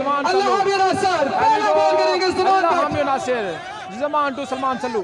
Salman Nasir Zaman to Salman Sallu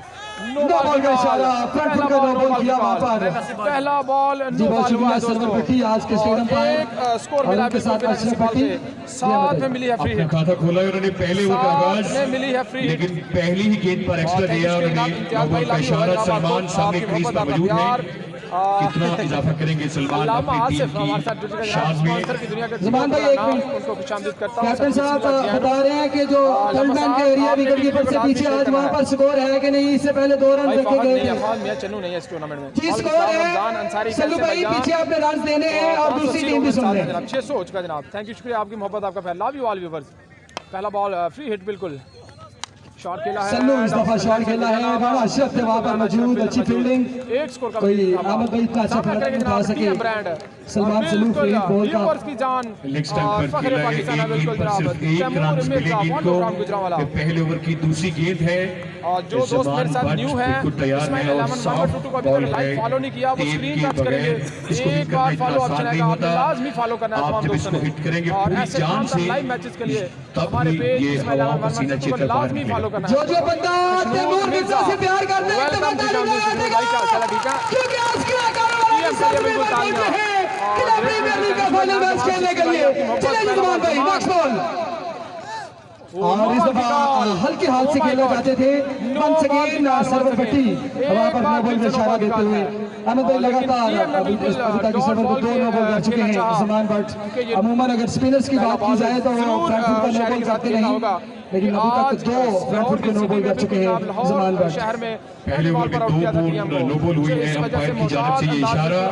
no ball का इशारा front foot का नो बॉल किया वहां पर पहला बॉल नो बॉल हुआ दोस्तों आज के स्टेडियम पर एक स्कोर मिला बिल्कुल से साथ में मिली है फ्री हिट खाता खोला उन्होंने पहले वो आगाज में मिली है फ्री लेकिन पहली ही गेंद पर एक्स्ट्रा दिया उन्होंने नो बॉल का इशारा सलमान सामने क्रीज पर मौजूद है कितना इजाफा करेंगे सलमान अपनी टीम की शान में ज़मान भाई एक मिनट उनको खुशामदीद करता हूं कैप्टन साहब बता रहे हैं कि जो थर्डमैन के एरिया विकेट कीपर से पीछे आज वहां पर स्कोर है कि नहीं इससे पहले 2 रन रखे गए थे मैं चन्नू नहीं है इस टूर्नामेंट में जी स्कोर है सल्लू भाई पीछे आपने रन देने हैं और दूसरी टीम भी सुन रहे हैं 600 हो चुका जनाब थैंक यू शुक्रिया आपकी मोहब्बत आपका प्यार लव यू ऑल व्यूअर्स पहला बॉल फ्री हिट बिल्कुल शॉट खेला है सल्लू इस दफा शॉट खेला है बड़ा अशरफ थे वहां पर मौजूद अच्छी फील्डिंग एक स्कोर का कोई अहमद भाई इतना अच्छा फर्क नहीं उठा सके सलमान सल्लू फ्री बॉल का की जान लेग स्टंप पर खेला है एक गेंद पर सिर्फ एक रन मिलेगी इनको पहले ओवर की दूसरी गेंद है और जो दोस्त मेरे साथ न्यू है तैयार है और सॉफ्ट बॉल है फॉलो नहीं किया वो स्क्रीन टच करेंगे एक बार फॉलो ऑप्शन आएगा आपने लाजमी फॉलो करना है तमाम दोस्तों ने हिट करेंगे और पूरी ऐसे जान से लाइव मैचेस के लिए तब हमारे भी पेज ये हवा पसीना चेता लाजमी फॉलो करना जो बंदा तैमूर मिर्जा से प्यार करता है वेलकम टू चैनल भाई क्या चला ठीक है क्योंकि आज की बिल्कुल तालियां प्रीमियर लीग का फाइनल मैच खेलने के लिए चले ज़मान भाई नेक्स्ट बॉल और इस दफा हल्के हाथ से खेले जाते थे वंस अगेन सरवर पट्टी वहां पर नो बॉल में इशारा देते हुए अहमद भाई लगातार अभी इस प्रतियोगिता की सरवर को 2 नो बॉल कर चुके हैं ज़मान बट अमूमन अगर स्पिनर्स की बात की जाए तो फ्रंट फुट का नो बॉल जाते नहीं लेकिन अभी तक 2 फ्रंट फुट के नो बॉल कर चुके हैं ज़मान बट शहर में पहले ओवर में 2 बॉल नो बॉल हुई है अंपायर की जानिब से ये इशारा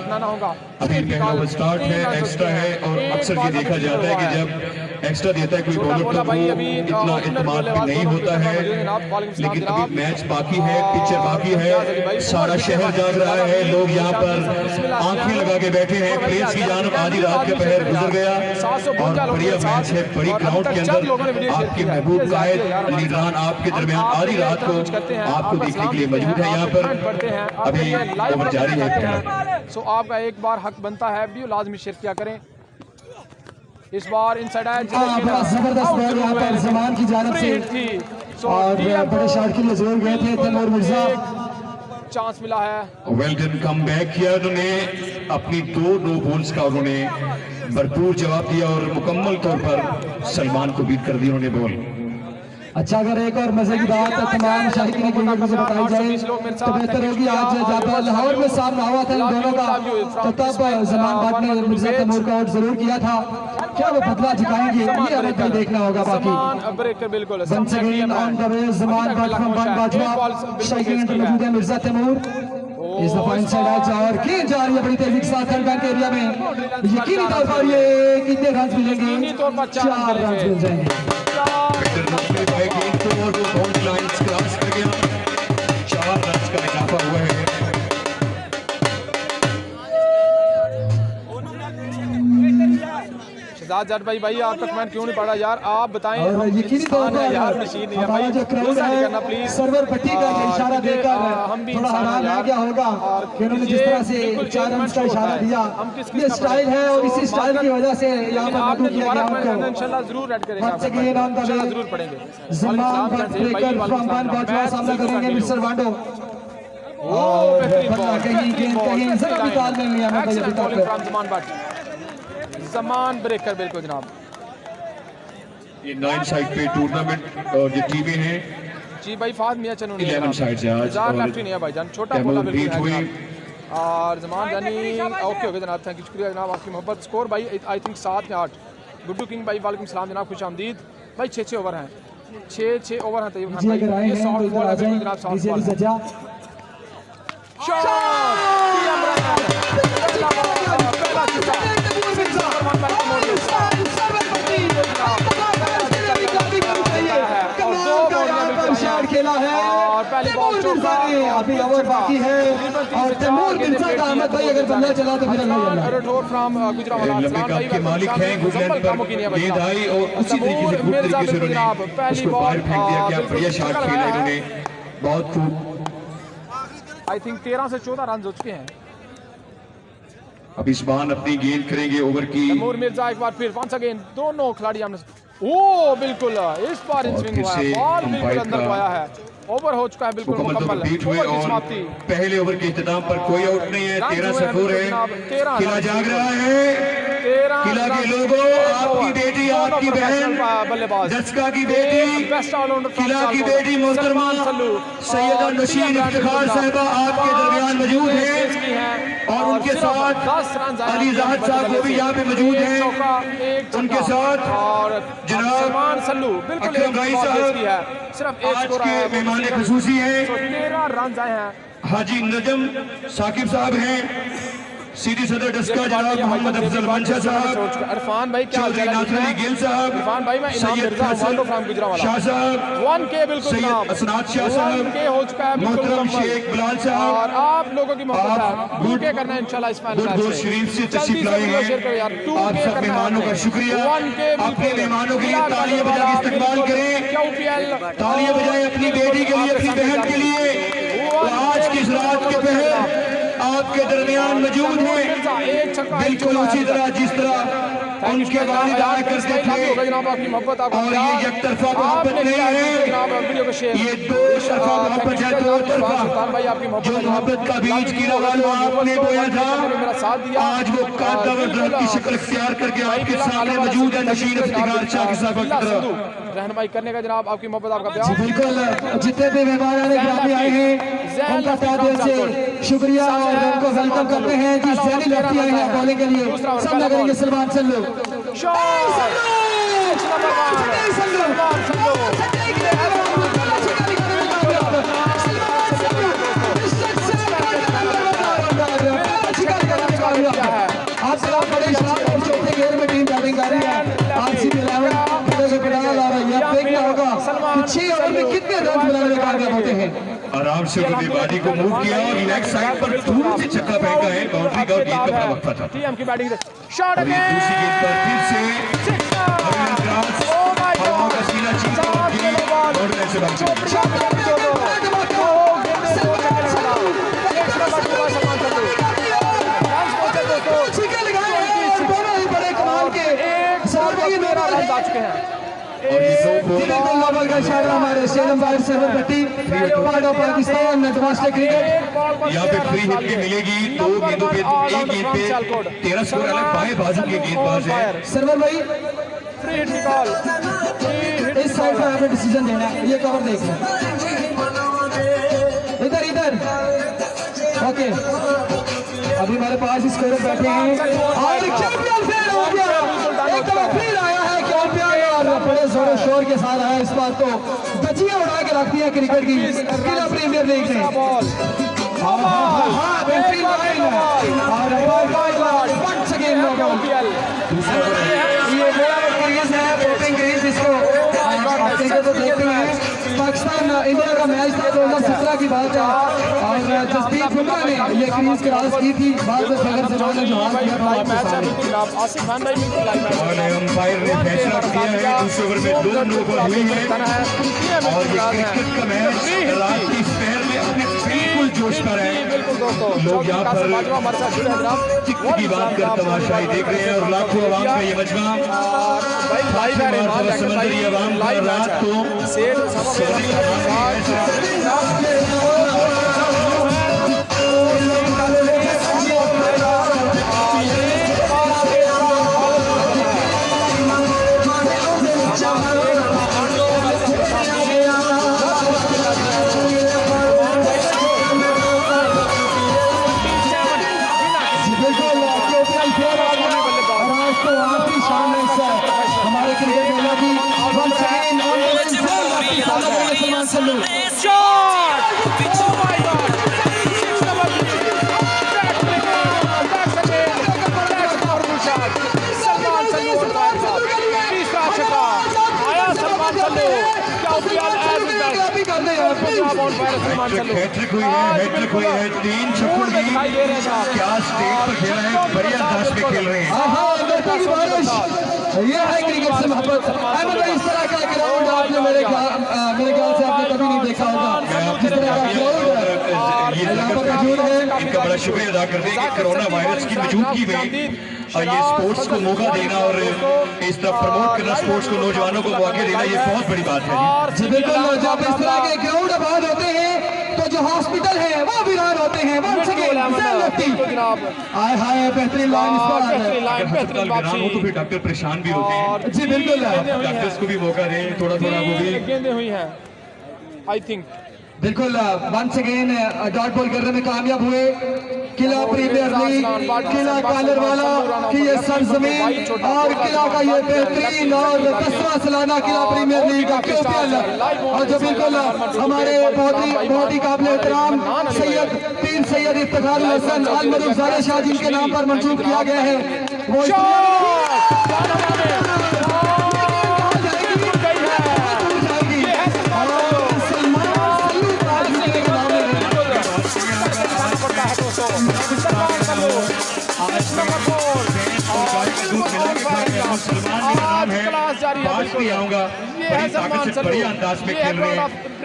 अभी पहला ओवर स्टार्ट है एक्स्ट्रा है और अक्सर ये देखा जाता है कि जब एक्स्ट्रा देता है कोई बॉलर तो वो इतना इत्मीनान नहीं होता है लेकिन अभी मैच बाकी है पिक्चर बाकी है सारा शहर जाग रहा है लोग यहाँ पर आंखें लगा के बैठे हैं प्लेस की जानिब आधी रात के पहर गुजर गया और बढ़िया मैच है बड़ी क्राउड के अंदर आपके महबूब कायद लीडरान आपके दरमियान आधी रात को आपको देखने के लिए मौजूद है यहाँ पर अभी ओवर जारी है सो आपका एक बार हक बनता है वीडियो लाजमी शेयर किया करें इस बार इनसाइड एज बड़ा जबरदस्त बॉल यहाँ पर ज़मान की जानिब से और बड़े शॉट के लिए जोर गए थे तैमूर मिर्जा चांस मिला है वेल डन कम बैक किया उन्होंने अपनी 2 नो बॉल्स का उन्होंने भरपूर जवाब दिया और मुकम्मल तौर पर सलमान को बीट कर दी उन्होंने बॉल अच्छा अगर एक और मजे की बात तमाम शाहिदीन की नजर से बताई जाए तो बेहतर होगी आज जब लाहौर में सामना हुआ था इन दोनों का तो तब ज़मान भाट ने मिर्जा तैमूर का आउट जरूर किया था क्या वो बदला चुकाएंगे ये हमें कल देखना होगा बाकी once again on the way Zaman Bhat from Ban Bajwa striking end मौजूद है मिर्जा तैमूर इस दफा इनसाइड एज और गेंद जा रही है बड़ी तेजी के साथ थर्ड के एरिया में यकीनी तौर पर ये कितने रन मिलेंगे 4 रन मिल जाएंगे शहजाद जट भाई आप तक मैंने क्यों नहीं पढ़ा यार आप बताएं यकीनी तौर पर यार मशीन नहीं है हमारा जो क्राउड है प्लीज सर्वर पट्टी का इशारा देकर थोड़ा हैरान रह गया होगा कि उन्होंने जिस तरह से 4 रन का इशारा दिया ये स्टाइल है और इसी स्टाइल की वजह से यहाँ पर लागू किया गया हमको इंशाल्लाह जरूर ऐड करेंगे once again on the way जरूर पढ़ेंगे ज़मान भाट ब्रेकर फ्रॉम Ban Bajwa सामना करेंगे मिस्टर वांडो और कहीं गेंद कहीं जरा भी ताल नहीं लिया मैं अभी तक ज़मान ब्रेकर बिल्कुल जनाब ये 9 साइड पे टूर्नामेंट और ये टीमें हैं जी भाई फाद मियां चनू 11 साइड से आज और लेफ्ट नहीं है भाईजान छोटा बोला बिल्कुल है और ज़मान जानी ओके ओके जनाब थैंक यू शुक्रिया जनाब आपकी मोहब्बत स्कोर भाई आई थिंक 7 या 8 गुड्डू किंग भाई वालेकुम सलाम जनाब खुशामदीद भाई 6 ओवर हैं 6 ओवर हैं तैयब खान भाई ये सॉफ्ट बॉल है जनाब सॉफ्ट बॉल शॉट खेला है और पहली बॉल चौका अभी ओवर बाकी है और तैमूर मिर्जा का अहमद भाई अगर बल्ला चला तो फिर अल्लाह फ्रॉम गुजरावाला भाई के मालिक हैं गुडलैंड पर गेंद आई और उसी तरीके से खूब तरीके से उन्होंने पहली उसको बाहर फेंक दिया क्या बढ़िया शॉट खेला इन्होंने बहुत खूब आई थिंक 13 से 14 रन हो चुके हैं अब इस बार अपनी गेंद करेंगे ओवर की तैमूर मिर्जा एक बार फिर वंस अगेन दोनों खिलाड़ी हमने ओ बिल्कुल इस बार इन और स्विंग फिर हुआ है, से बॉल बिल्कुल अंपायर अंदर का को आया है, ओवर हो चुका है बिल्कुल मुकम्मल मुकम्मल, बीट हुए ओवर की और समाप्ति। पहले ओवर के इख्तिताम पर कोई आउट नहीं है। 13 स्कोर है, 13 किला जाग रहा है। किला के लोगों, आपकी बेटी, आपकी बहन, बल्लेबाज दस्का की बेटी, बेस्ट ऑलराउंडर किला की बेटी मोहतरमा सैयदा नशीन इफ्तिखार साहिबा आपके दरमियान मौजूद है और उनके साथ 10 रन अली जहाद साहब वो भी यहाँ पे मौजूद हैं। उनके साथ और जनाब सलमान सल्लू बिल्कुल अकरम एक भाई बॉल साहब फेस की है, सिर्फ एक आज स्कोर के आया है। मेहमान खुसूसी हैं। 13 रन आए हैं। हाजी नजम साकिब साहब हैं, सीधी सदर डस्का जनाब मोहम्मद अफजल मंशा साहब, इरफान भाई क्या चौधरी नाथर अली गिल साहब, इरफान भाई मैं इनाम सैयद मिर्जा हसन फ्राम गुजरावाला शाह साहब, 1K बिल्कुल सैयद इनाम, असनाद शाह साहब, 1K हो चुका है बिल्कुल मोहतरम मुकम्मल। शेख बिलाल साहब, और आप लोगों की मोहब्बत आप है, 2K करना है इंशाल्लाह इस फाइनल गुड मैच शरीफ से जल्दी तशरीफ लाए वीडियो शेयर करो हैं। यार, आप 2K सब करना है मेहमानों का आपने। शुक्रिया। 1K अपने मेहमानों के लिए तालियां बजा के इस्तकबाल करें, तालियां बजाएं अपनी बेटी के लिए, अपनी बहन के लिए। तो आज की इस रात के पहर आपके दरमियान मौजूद हैं, बिल्कुल उसी तरह जिस तरह उनके वालिद आया करते थे। और ये एक तरफा मोहब्बत नहीं है, ये दो तरफा मोहब्बत है, दो तरफा। जो मोहब्बत का बीज किला वालों आपने बोया था, आज वो कादावर दरख्त की शक्ल इख्तियार करके आपके सामने मौजूद है। नशीन इफ्तिखार शाह साहब की तरफ रहनुमाई करने का जनाब, आपकी मोहब्बत आपका जी प्यार। बिल्कुल, जितने भी मेहमान ग्रामी आए हैं उनका तहे दिल से शुक्रिया और उनको वेलकम करते हैं। जी जैनी लड़की आई है बॉलिंग के लिए, सब लगेंगे सलमान सल्लू। आज बड़े शान और चौथे घेर में टीम बैटिंग कर रही है। आरसीबी 11 से बनाया जा रहा है, आप देखना होगा कि 6 ओवर में कितने रन बनाने कामयाब होते हैं। आराम से उन्होंने बाजी को मूव किया और लेग साइड पर धूम से छक्का फेंका है। बाउंड्री का और गेंद का बड़ा वक्फा था। टीम की बैटिंग शॉट और ये दूसरी गेंद पर फिर से अरविंद क्रास हवाओं का सीना चीरते हुए गेंद दौड़ने से बाहर आ चुके हैं। और ये दो बॉल नोबल का इशारा हमारे शेलम भाई सेवन पट्टी part of Pakistan domestic cricket. यहाँ पे फ्री हिट की मिलेगी। दो गेंदों पे एक गेंद पे 13 स्कोर अलग बाएं बाजू के गेंदबाज है। सरवर भाई फ्री हिट की कॉल, इस साइड पर हमें डिसीजन देना है, ये कवर देख लें। इधर इधर ओके, अभी हमारे पास स्कोर बैठे हैं और चैंपियन फेल हो गया, एक दफा फिर आया है चैंपियन और बड़े जोरों शोर के साथ आया। इस बार तो धज्जियां उड़ा के रखती है क्रिकेट की किला प्रीमियर लीग ने। हाँ बेहतरीन लाइन और वंस अगेन ये मेरा क्रीज है, बैटिंग क्रीज इसको क्रिकेट तो देखते हैं। पाकिस्तान इंडिया का मैच था 2017 की बात है और जसप्रीत बुमराह ने ये क्रीज क्रॉस की थी। बाद में फगर जमान ने जवाब दिया था वापस आ गए। आसिफ खान भाई बिल्कुल लाइव मैच और अंपायर ने फैसला किया है दूसरे ओवर में 2 नो बॉल हुई है और ये क्रिकेट का मैच रात की पहर में अपने बिल्कुल जोश पर है। बिल्कुल दोस्तों, लोग यहाँ पर हमारे साथ जुड़े हैं जनाब, टिकट की बात कर तमाशाई देख रहे हैं और लाखों आवाम का ये मजमा समंदरी आवाम का रात को हैट्रिक हुई है 3 छक्कों की। क्या स्टेज पर खेल रहे हैं, बढ़िया अंदाज में खेल रहे हैं। ये है क्रिकेट से मोहब्बत। अहमद भाई, इस तरह का ग्राउंड आपने मेरे ख्याल से आपने कभी नहीं देखा होगा। जिस तरह का ग्राउंड इनका बड़ा शुक्रिया अदा करते हैं कि कोरोना वायरस की मौजूदगी में ये स्पोर्ट्स को मौका देना और इस तरह प्रमोट करना, स्पोर्ट्स को नौजवानों को मौके देना, ये बहुत बड़ी बात है जी। बिल्कुल, जब इस तरह के ग्राउंड आबाद होते हैं तो जो हॉस्पिटल है वो वीरान होते हैं। हाय हाय, बेहतरीन लाइन इस बार। अस्पताल में ना हो तो फिर डॉक्टर परेशान भी होते हैं। जी बिल्कुल, डॉक्टर्स को भी मौका दें थोड़ा थोड़ा, वो भी गेंदें हुई हैं आई थिंक। बिल्कुल वंस अगेन डॉट बॉल करने में कामयाब हुए। किला प्रीमियर लीग, किला कालरवाला की ये सरजमीन और किला का ये बेहतरीन और 10वां सालाना किला प्रीमियर लीग का QPL, और जो बिल्कुल हमारे बहुत ही काबिल एहतराम सैयद पीर सैयद इफ्तिखार हसन अल मरूफ ज़ारा शाह जिनके नाम पर मंसूब किया गया है, वो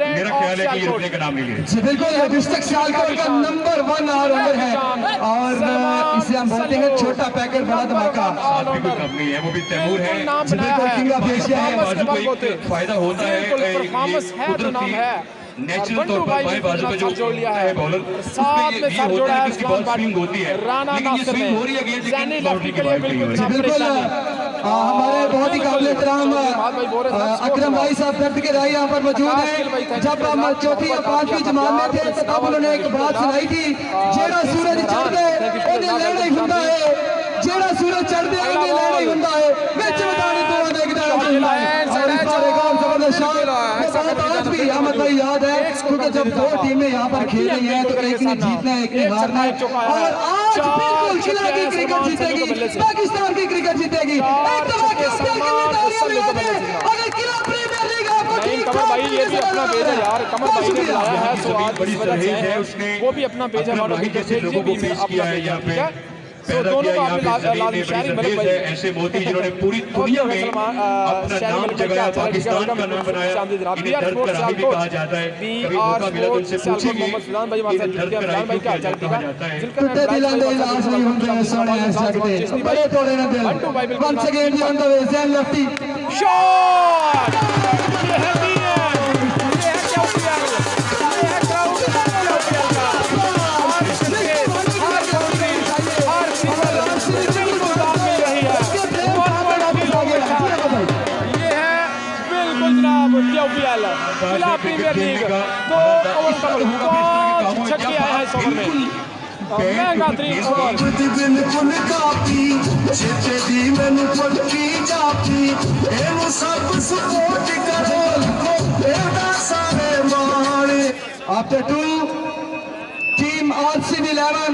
मेरा ख्याल है कि ये रुकने का नाम नहीं ले। जी बिल्कुल, डिस्ट्रिक्ट सियालकोट का नंबर 1 ऑलराउंडर है और इसे हम बोलते हैं छोटा पैकेट बड़ा धमाका। साथ में कोई कम नहीं है, वो भी तैमूर है, बिल्कुल किंग ऑफ एशिया है। बाजू को एक फायदा होता है कुदरती नेचुरल तौर पर बाएं बाजू पे जो है बॉलर, उसमें ये होता है कि उसकी बॉल स्विंग होती है, लेकिन ये स्विंग हो रही है गेंद लेकिन बाउंड्री के बाहर नहीं हो रही। बिल्कुल, हमारे बहुत ही काबिल एहतराम अकरम भाई साहब दर्द के राय यहाँ पर मौजूद हैं। जब हम चौथी और 5वीं जमात में थे तो तब उन्होंने एक बात सुनाई थी, जेड़ा सूरज चढ़दे उन्हें लैना ही हुंदा है, जेड़ा सूरज चढ़दे उन्हें लैना ही हुंदा है, विच मैदान दो देखदा है। और इस बार एक और जबरदस्त शॉट आज भी अहमद भाई याद है, क्योंकि जब दो टीमें यहाँ पर खेल रही हैं तो एक ने जीतना है एक ने हारना है, और आज बिल्कुल खिला की क्रिकेट जीतेगी, पाकिस्तान की क्रिकेट जीतेगी। एक दफा अगर किला प्रीमियर लीग आपको ठीक कमर भाई ये भी अपना पेज है यार, कमर भाई ने बुलाया है तो आज बड़ी इस वजह है, से उसने वो भी अपना पेज है, जैसे लोगों को पेश किया है यहाँ पे पैदा किया, यहाँ पे जमीन में बड़ी ऐसे मोदी जिन्होंने पूरी दुनिया में अपना नाम जगाया, पाकिस्तान का नाम बनाया। इन्हें दर्द कराही भी कहा जाता है, कभी मौका मिला तो उनसे पूछेंगे इन्हें दर्द कराही भी कहा जाता है। कुत्ते दिलां दे इलाज नहीं हुंदे सोने ऐ सकदे, बड़े तोड़े ना दिल। वंस अगेन जी on the way Zain lefty shot, ये है QPL, ये है क्राउड QPL का, और इसके हर QPL किला प्रीमियर लीग 2 ओवर का 5 छक्के आए हैं इस ओवर में, महंगा 3 ओवर। बिल्कुल काफी छे दी मैनू पक्की जापी एनु सब सपोर्ट करो एदा सारे माणे। After 2, team RCB 11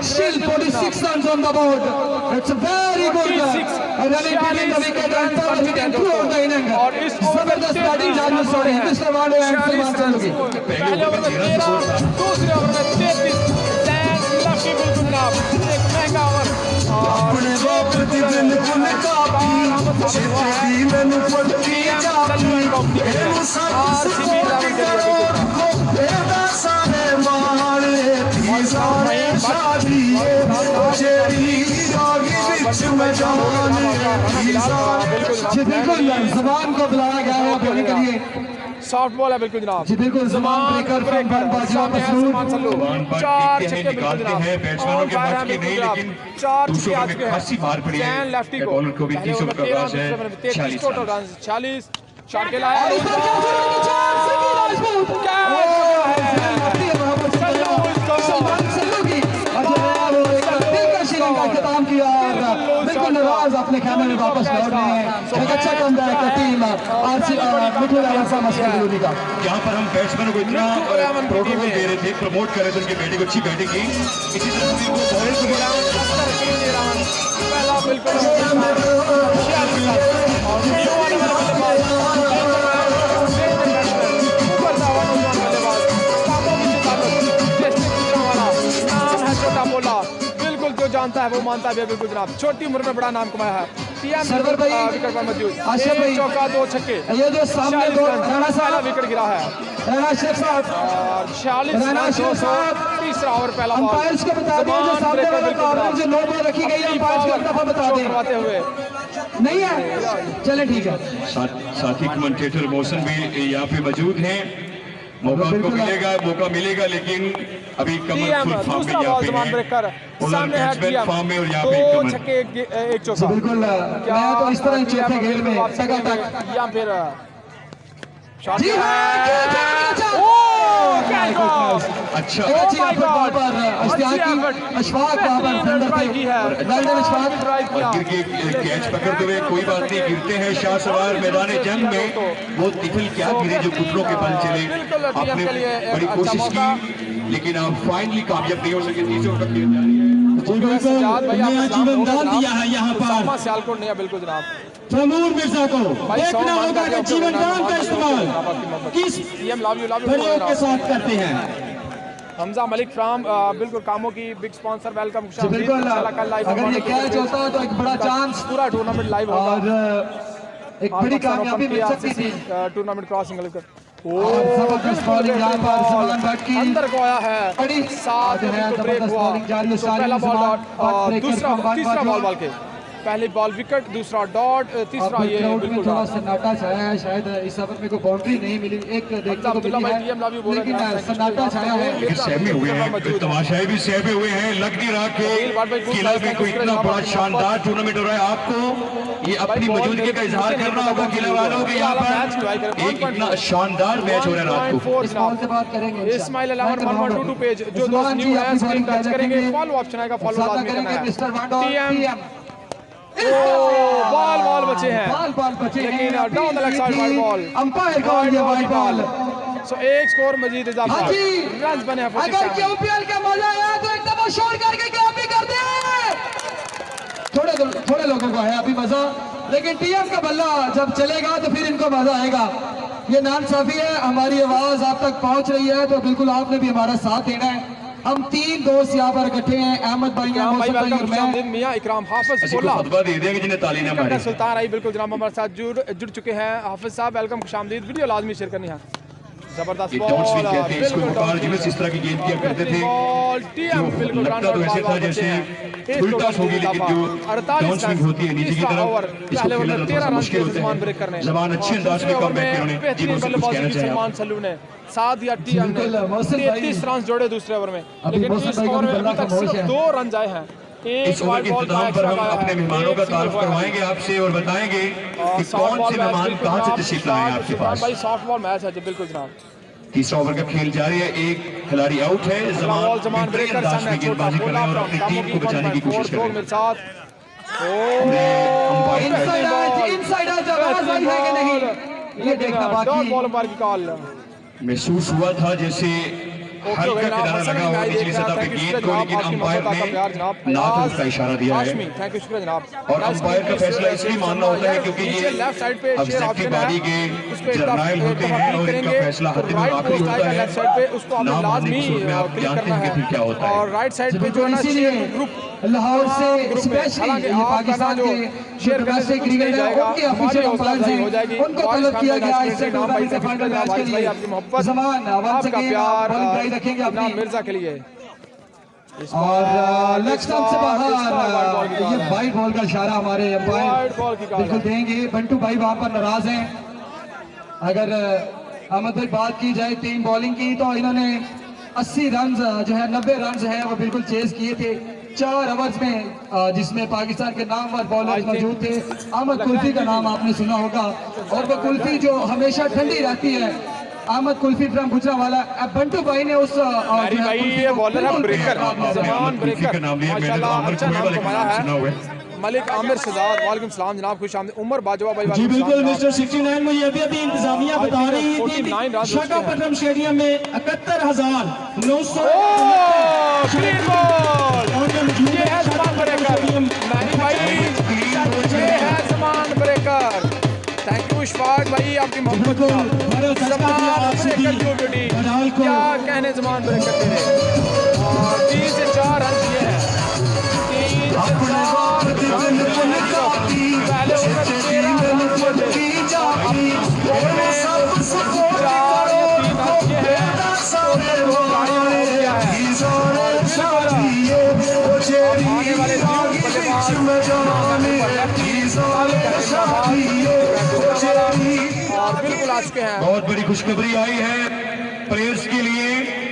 still 46 runs on the board. It's a very good running between the wicket and power hitting throughout the innings. और इस ओवर में जबरदस्त बैटिंग जारी है मिस्टर वांडे एंड सलमान चंदू की। पहले ओवर में 13, दूसरे ओवर में 33, ज़ैन लेफ्टी बिल्कुल जनाब, एक महंगा ओवर। अपने वक्त बिल्कुल काफी छे दी मैनू पक्की जापी एनु सब सपोर्ट करो एदा सारे माणे सारे शादी जेरी आगे बिच में जान जी बिल्कुल, जमान को बुलाया गया है बॉलिंग के लिए। सॉफ्ट बॉल है बिल्कुल जनाब जी बिल्कुल, जमान ब्रेकर फ्रॉम बंबाजी वापस लूट 4 छक्के निकालते हैं बैट्समैनों के मत की नहीं, लेकिन 4 दूसरे छक्के आ ओवर चुके में हैं। खासी मार पड़ी है ज़ैन लेफ्टी को, बॉलर को भी 30 ओवर का पास है, 33 टोटल रन, 46 शॉट के और इस पर क्या करेंगे चार सिक्की राजपूत सलमान चंदू की, और जो है वो एक दिलकश इनिंग का खिताब किया और बिल्कुल नाराज अपने खाने में वापस लौट रहे हैं। एक अच्छा कमबैक है टीम मिठू रावत सा मस्जिद का। यहाँ पर हम बैट्समैनों को इतना प्रोटोकॉल दे रहे थे, प्रमोट कर रहे थे उनकी बैटिंग, अच्छी बैटिंग की, इसी तरह से वो बॉलर को पहला बिल्कुल छोटा बोला, बिल्कुल जो जानता है वो मानता है बिल्कुल जनाब, छोटी उम्र में बड़ा नाम कमाया है। सरवर भाई, विकेट पर मौजूद, आशिफ भाई, एक चौका 2 छक्के, ये जो सामने दो राणा पहला साहब, विकेट गिरा है राणा शेख साहब, और 46 राणा रन, शेख 200, साहब, तीसरा ओवर पहला बॉल। अंपायर्स को बता दें जो सामने वाले कॉर्नर जो नो बॉल रखी गई है, अंपायर्स को एक दफा बता दें। करवाते हुए नहीं है, चले ठीक है। साथी कमेंटेटर मौसम भी यहाँ पे मौजूद हैं। मौका उनको मौका मिलेगा, लेकिन अभी कमर फुल फॉर्म में दूसरा यहाँ बॉल पे जमान ब्रेकर है। सामने है टीएम, फॉर्म में और यहाँ 2 पे कमर। छक्के एक चौका। बिल्कुल, मैं तो इस तरह चौथे घेर में टका टक या फिर शॉट जी हाँ, अच्छा अच्छी एफर्ट वहाँ पर अशफाक वहाँ पर फील्डर थे, वेल्डन अशफाक। और गिर के कैच पकड़ते हुए कोई बात नहीं, गिरते हैं शाह सवार मैदान जंग में। वो तिफिल क्या गिरे जो घुटनों के बल चले। आपने बड़ी कोशिश की, लेकिन आप फाइनली कामयाब नहीं हो सके। तीसरे ओवर खेल जारी है। नया जीवन दान दिया है यहाँ पर सियालकोट ने बिल्कुल जनाब तैमूर मिर्जा को। देखना होगा कि जीवन दान का इस्तेमाल किस प्रयोग के साथ करते हैं। हमजा मलिक फ्राम बिल्कुल कामों की बिग स्पॉन्सर, वेलकम। बिल्कुल, अगर ये कैच होता तो एक बड़ा चांस पूरा टूर्नामेंट लाइव होगा और एक बड़ी कामयाबी मिल सकती थी। टूर्नामेंट क्रॉसिंग जबरदस्त बॉलिंग यहाँ पर ज़मान भट्ट की अंदर को आया है, बड़ी साथ जो है ब्रेक जबरदस्त हुआ। बॉलिंग जारी है। पहला बॉल डॉट, तीसरा तीसरा बॉल के पहली बॉल विकेट, दूसरा डॉट, तीसरा ये बिल्कुल थोड़ा सन्नाटा छाया है। शायद इस ओवर में कोई बाउंड्री नहीं मिली, एक देखने को मिली है, लेकिन सन्नाटा छाया है। सहमे हुए हैं, तमाशाई भी सहमे हुए हैं। लग नहीं रहा कि किला में कोई इतना बड़ा शानदार टूर्नामेंट हो रहा है। आपको ये अपनी मौजूदगी का इजहार करना होगा किला वालों के। यहाँ पर एक इतना शानदार मैच हो रहा है रात को। इस बॉल से बात करेंगे इस्माइल 11 पेज जो दोस्त न्यू है स्क्रीन टच करेंगे, फॉलो ऑप्शन आएगा, फॉलो लाजमी करना है। टीएम बॉल बचे हैं, लेकिन down the leg side wide ball, umpire call ये वाइड बॉल। सो एक स्कोर मजीद इजाफा, रन बने हैं 47। अगर केपीएल का मजा आया तो एक दफा शोर करके क्या भी कर दे। थोड़े लोगों को है अभी मजा, लेकिन टीएम का बल्ला जब चलेगा तो फिर इनको मजा आएगा। ये नाइंसाफी है, हमारी आवाज आप तक पहुंच रही है तो बिल्कुल आपने भी हमारा साथ देना है। हम 3 दोस्त यहाँ पर इकट्ठे हैं, अहमद भाई, मियां इकराम, हाफिज फतवा दे देंगे जिन्हें ताली ना मारे। सुल्तान आई बिल्कुल जनाब हमारे साथ जुड़ चुके हैं। हाफिज साहब वेलकम, खुशामदीद। वीडियो लाजमी शेयर करनी है। जबरदस्त बॉल, इस तरह की गेंद किया करते थे, लगता तो ऐसे था जैसे फुल टॉस होगी, लेकिन जो डाउन स्विंग होती है नीचे की तरफ, इसको खेलना थोड़ा मुश्किल होता है। जमान अच्छे अंदाज में कमबैक किया उन्होंने, जी वो कुछ कहना चाहिए। सलमान सल्लू ने साथ या टीएम ने 33 रन जोड़े दूसरे ओवर में, लेकिन इस ओवर में अभी तक सिर्फ 2 रन आए हैं। इस ओवर के इख्तिताम पर हम अपने मेहमानों का तारुफ करवाएंगे आपसे और बताएंगे कि कौन से मेहमान कहां से तशरीफ लाए हैं आपके पास। भाई सॉफ्ट बॉल मैच है जी, बिल्कुल जनाब। तीसरा ओवर का खेल जारी है, एक खिलाड़ी आउट है। जमान ब्रेकर अंदाज में गेंदबाजी कर रहे हैं और अपनी टीम को बचाने की कोशिश कर रहे हैं। ये देखना बाकी, बॉल पर की कॉल महसूस हुआ था जैसे हल्का किनारा लगा हुआ निचली सतह पे गेंद को, लेकिन अंपायर ने नाक का इशारा दिया है। थैंक यू, शुक्रिया जनाब। और अंपायर का फैसला इसलिए मानना होता है क्योंकि ये लेफ्ट साइड पे ऑब्जेक्टिव बॉडी के जर्नैल होते हैं और इनका फैसला हद में आखिरी होता है। लेफ्ट साइड पे उसको हमें लाजमी में आप जानते हैं कि फिर क्या होता है। और राइट साइड पे जो है ना ग्रुप लाहौर से स्पेशली ये पाकिस्तान के जो डोमेस्टिक क्रिकेट है उनके ऑफिशियल अंपायर हैं, उनको तलब किया गया इससे टूर्नामेंट के फाइनल मैच के लिए ज़मान आवाम से प्यार बॉलिंग रखेंगे अपनी मिर्जा के लिए। और लेग स्टंप से बाहर ये वाइड बॉल का इशारा हमारे अंपायर बिल्कुल देंगे। बंटू भाई वहां पर नाराज हैं। अगर अहमद भाई बात की जाए टीम बॉलिंग की तो इन्होंने 80 रन जो है 90 रन है वो बिल्कुल चेज किए थे 4 ओवर्स में, जिसमें पाकिस्तान के नामवर बॉलर मौजूद थे। अहमद कुल्फी का नाम आपने सुना होगा, और वो कुल्फी जो हमेशा ठंडी रहती है, अहमद कुल्फी फ्रॉम गुजरावाला। बंटू भाई ने उस बॉलर है ब्रेकर, जमान ब्रेकर, माशाल्लाह अच्छा नाम कमाया है। मलिक आमिर शहजाद, वालेकुम सलाम जनाब, खुश आमदीद। उमर बाजवा भाई जी बिल्कुल मिस्टर 69, मुझे अभी इंतजामिया बता रही थी शाकापट्टनम स्टेडियम में 71,900 ये है ज़मान ब्रेकर, नहीं भाई ये है ज़मान ब्रेकर। थैंक यू इशफाक भाई आपकी मोहब्बत को। ज़मान ब्रेकर जो बेटी क्या कहने ज़मान ब्रेकर तेरे, और 3 से 4 रन दिए हैं। 3 से 4 रन और बिल्कुल आ चुके हैं। बहुत बड़ी खुशखबरी आई है प्लेयर्स के लिए।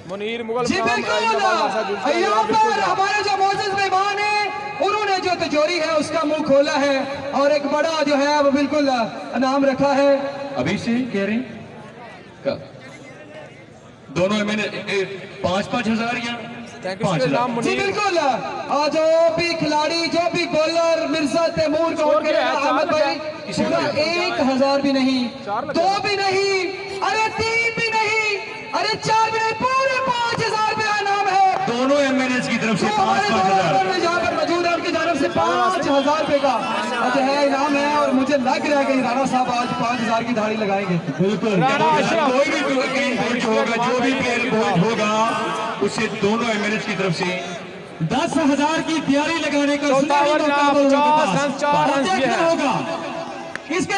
मुनीर मुगल जी बिल्कुल, यहाँ पर हमारे जो मोअज़्ज़िज़ मेहमान हैं उन्होंने जो तिजोरी है उसका मुंह खोला है और एक बड़ा जो है वो बिल्कुल इनाम रखा है। अभी से कह रहे कब दोनों मैंने 5-5 हजार या 5 लाख। जी बिल्कुल, जो भी खिलाड़ी जो भी बॉलर मिर्जा तैमूर कोट अहमद भाई पूरा 1000 भी नहीं, 2 भी नहीं, अरे 3 भी नहीं, अरे 4 भी नहीं, पूरे 5000 रुपया इनाम है दोनों एमएनएस की तरफ से। 5-5 हजार यहाँ पर मौजूद है उनकी तरफ से 5000 रुपए का जो है इनाम है। और मुझे लग रहा है कि राणा साहब आज 5000 की धाड़ी लगाएंगे। बिल्कुल, कोई भी कोच होगा, जो भी प्लेयर कोच होगा उसे दोनों एमएनएस की तरफ से 10,000 की तैयारी लगाने का होगा। किसके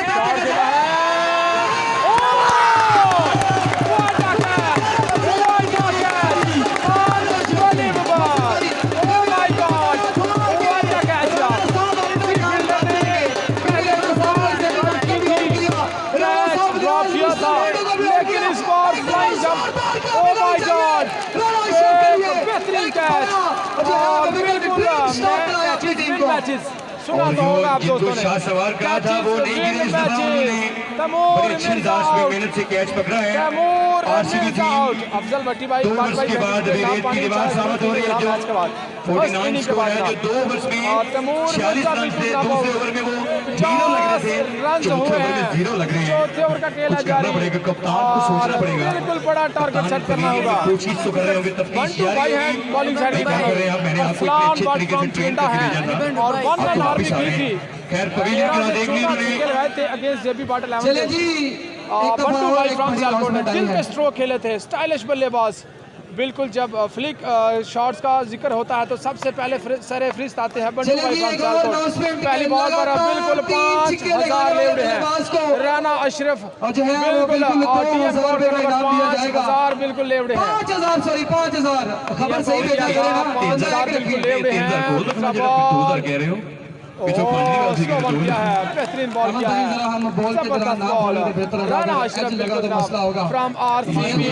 लेकिन इस बार flying jump, oh my god, बेहतरीन कैच और बिल्कुल मैचेस सुना तो होगा आप दोस्तों ने। सवार कहा था वो नहीं गिरे इस दफा उन्होंने बड़े अच्छे अंदाज में मेहनत से कैच पकड़ा है। आरसीबी टीम अफजल भट्टी भाई 2 ओवर्स के बाद रेत की दीवार साबित हो रही है। जो 49 स्कोर है, जो 2 ओवर्स में 46 रन थे, दूसरे ओवर में वो 0 लग रहे थे, चौथे ओवर में 0 लग रहे हैं। चौथे ओवर का खेला कुछ करना पड़ेगा, कप्तान को सोचना पड़ेगा। बिल्कुल बड़ा टारगेट सेट करना होगा। कोशिश तो कर रहे होंगे, तफ्तीश जारी है। बॉलिंग साइड क्या कर रहे हैं आप? मैंने आपको इतने अच्छे तरीके से ट्रेन करके भेजा था, और वन रन और भी वापस आ रहे की हैं। थी। खैर पवेलियन की देख ली उन्होंने अगेंस्ट जेबी पाटिल। चले जी, बंटू भाई फ्रॉम सियालकोट ने दिल के स्ट्रोक खेले थे, स्टाइलिश बल्लेबाज। बिल्कुल जब फ्लिक शॉट्स का जिक्र होता है तो सबसे पहले सरे फरिश्त आते हैं बंटू भाई फ्रॉम सियालकोट। पहली बॉल पर बिल्कुल 5000 लेवड़े हैं। राना अशरफ बिल्कुल 5000 बिल्कुल लेवड़े हैं। 5000 सॉरी 5000 खबर सही भेजा गया है। 5000 बिल्कुल लेवड़े हैं। 2000 कह रहे हो? बेहतरीन बॉल किया है, जबरदस्त ball. Rana Ashraf from RCB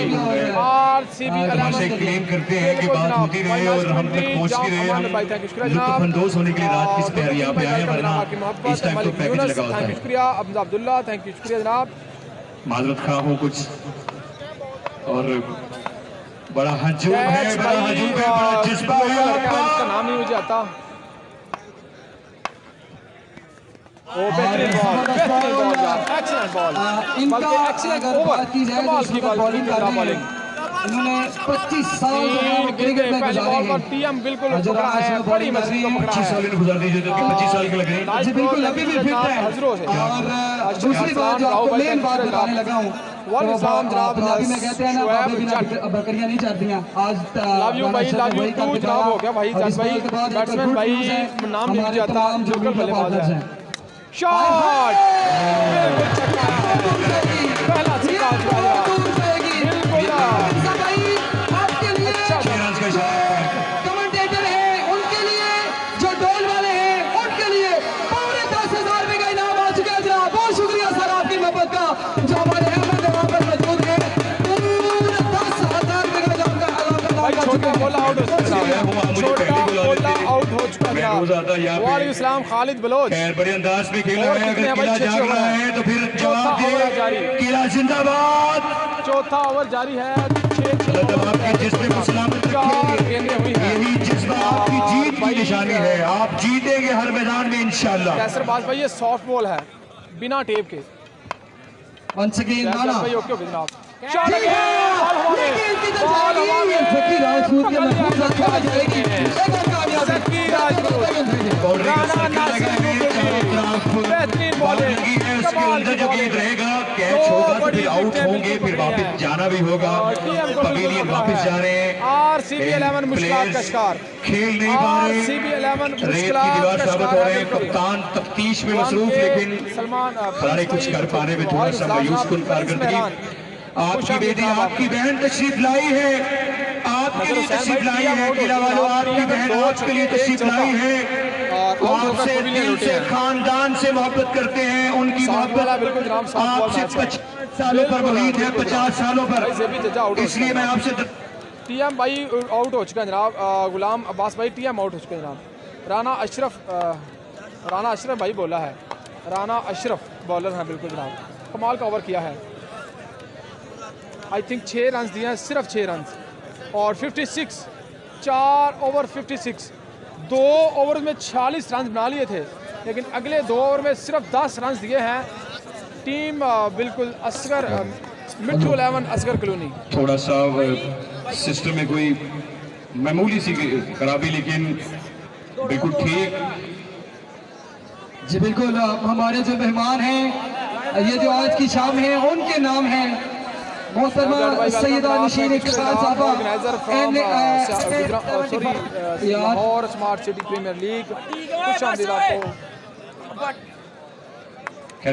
claim करते हैं कि बात होती रहे और हम तक पहुंचती रहे। हम लुत्फानंदोज होने के लिए रात की सपहर यहाँ पे आए, वरना इस टाइम तो पैकेज लगा होता है। शुक्रिया अब्दुल्ला, थैंक यू, शुक्रिया जनाब। माजरत खा हो कुछ और बड़ा हजूम है, बड़ा हजूम है, बड़ा जज्बा है। उसका नाम नहीं मुझे आता। ओ बेहतरीन बॉल, बेहतरीन बॉल यार, एक्सीलेंट बॉल। इनका अगर बात की जाए तो इसका बॉलिंग कर रहे हैं। इन्होंने 25 साल क्रिकेट में गुजारे हैं। टीएम बिल्कुल पकड़ा है, बड़ी मछली को पकड़ा 25 साल इन्होंने गुजार दी, जो कि 25 साल के लग रहे हैं। जी बिल्कुल, अभी भी फिट है। और दूसरी बात जो आपको मेन बात बताने लगा हूँ, पंजाबी में कहते हैं ना, बाबे बिना बकरियां नहीं चलती हैं। आज लव यू भाई, लव यू टू जनाब हो गया भाई। जज भाई बैट्समैन भाई नाम नहीं मुझे आता, जोकर बल्लेबाज है। शॉट बिल्कुल छक्का है, पहला छक्का कमेंटेटर है उनके लिए, जो डोल वाले हैं उनके लिए पूरे 10,000 रुपए का इनाम आ चुका है जनाब। बहुत शुक्रिया सर आपकी मोहब्बत का, जो हमारे अहमद वहाँ पर मौजूद है। पूरे 10,000 रुपए का इनाम का छोटा बोला आउट हो चुका है, छोटा बोला आउट हो चुका है। वालेकुम सलाम खालिद बलोच, बड़े अंदाज में खेल रहे हैं। अगर किला जाग रहा है तो फिर जवाब दे, किला जिंदाबाद। चौथा ओवर जारी है, आपके जिस्म को सलामत रखिए, यही जिस्म आपकी जीत की निशानी है। आप जीतेंगे हर मैदान में इंशाल्लाह। कैसरबाज भाई ये सॉफ्ट बॉल है बिना टेप के। वंस अगेन राणा भाई ओके जनाब, शॉट है, बॉल हवा में, फकीर राजपूत के महफूज रखा जाएगी। फकीर राजपूत, राणा नासिर बेहतरीन बॉलिंग, कमाल की बॉलिंग रहेगा। कैच होगा तो फिर आउट होंगे, फिर वापस जाना भी होगा। पवेलियन वापस जा रहे हैं। आरसीबी 11 मुश्किलात का शिकार, खेल नहीं पा रहे, आरसीबी 11 रेत की दीवार साबित हो रहे हैं। कप्तान तफ्तीश में मसरूफ, लेकिन खिलाड़ी कुछ कर पाने में थोड़ा सा मायूस कुन कारकर्दगी। आपकी बेटी, आपकी बहन तशरीफ लाई है, आपके लिए तशरीफ लाई है। किला वालों, आपकी बहन आपके लिए तशरीफ लाई है। और वो आउट होकर आपसे पवेलियन दिल लौटे से हैं। खानदान से मोहब्बत करते हैं, उनकी साउथ वाला मोहब्बत बिल्कुल जनाब साउथ बॉल आपसे मैच है। 50 सालों पर मुरीद है, 50 सालों भाई ज़ेबी जज्जा आउट पर। हो इसलिए चुका मैं है। आपसे टीएम भाई आउट हो चुका है जनाब, गुलाम अब्बास भाई टीएम आउट हो चुके हैं जनाब। राना अशरफ भाई बोला है, राना अशरफ बॉलर हैं बिल्कुल जनाब, कमाल का ओवर किया है। आई थिंक 6 रन दिए हैं, सिर्फ 6 रन और 56, 4 ओवर 56, 2 ओवर में 46 रन बना लिए थे, लेकिन अगले 2 ओवर में सिर्फ 10 रन दिए हैं। टीम बिल्कुल असगर मिट्ठू 11 असगर कॉलोनी। थोड़ा सा सिस्टम में कोई मामूली सी खराबी, लेकिन बिल्कुल ठीक। जी बिल्कुल, हमारे जो मेहमान हैं, ये जो आज की शाम है, उनके नाम हैं मोहतरमा सैयदा नशीन इकबाल साहबा, Lahore smart city premier league. खुश आमदीद आपको।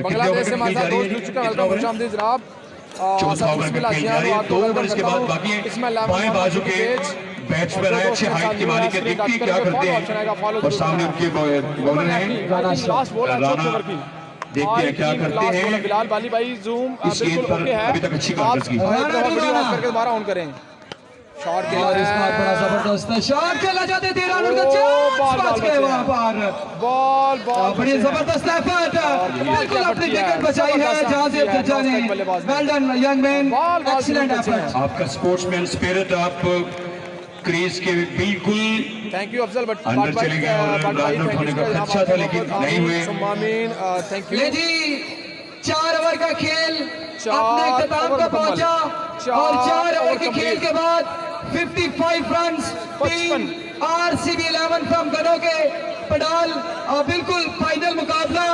बांग्लादेश से हमारे साथ दोस्त जुड़ चुका है, वेलकम, खुश आमदीद जनाब। चौथा ओवर का खेल जारी है, 2 ओवर इसके बाद बाकी है। बाएं बाजू के बैट्समैन है, अच्छे हाइट की मारी के देखते हैं क्या करते हैं, और सामने उनके बॉलर हैं लास्ट बॉल है चौथे ओवर की, देखते हैं क्या करते हैं। बिलाल बाली भाई जूम इस गेंद बिल्कुल पर ओके है, अभी तक अच्छी काउंटर्स की। करके दोबारा ऑन करें। शॉट खेला और इस बार बड़ा है, जबरदस्त शॉट खेला जाते थे, रन उनका बॉल चांस बच गए बचे वहां हैं। पर। बॉल बड़ी बचे हैं। जबरदस्त एफर्ट, बिल्कुल अपनी किया है, विकेट बचाई है जबरदस्त जाजिब किया है, जज्जा ने। बल्लेबाज ने। Well done young man, ball excellent बचे हैं। एफर्ट। आपका स्पोर्ट्समैन स्पिरिट, आप क्रीज के बिल्कुल थैंक यू अफजल बट अंदर चले गए और रन आउट होने का खर्चा था, लेकिन नहीं हुए। Thank you. ले जी, 4 ओवर का खेल 4 अपने इख्तिताम ओवर को मुकम्मल। पहुंचा, 4 और 4 ओवर ओवर के खेल कंप्लीट। के बाद 55 रन 55 आरसीबी 11 फ्रॉम गनों के पडाल। बिल्कुल फाइनल मुकाबला,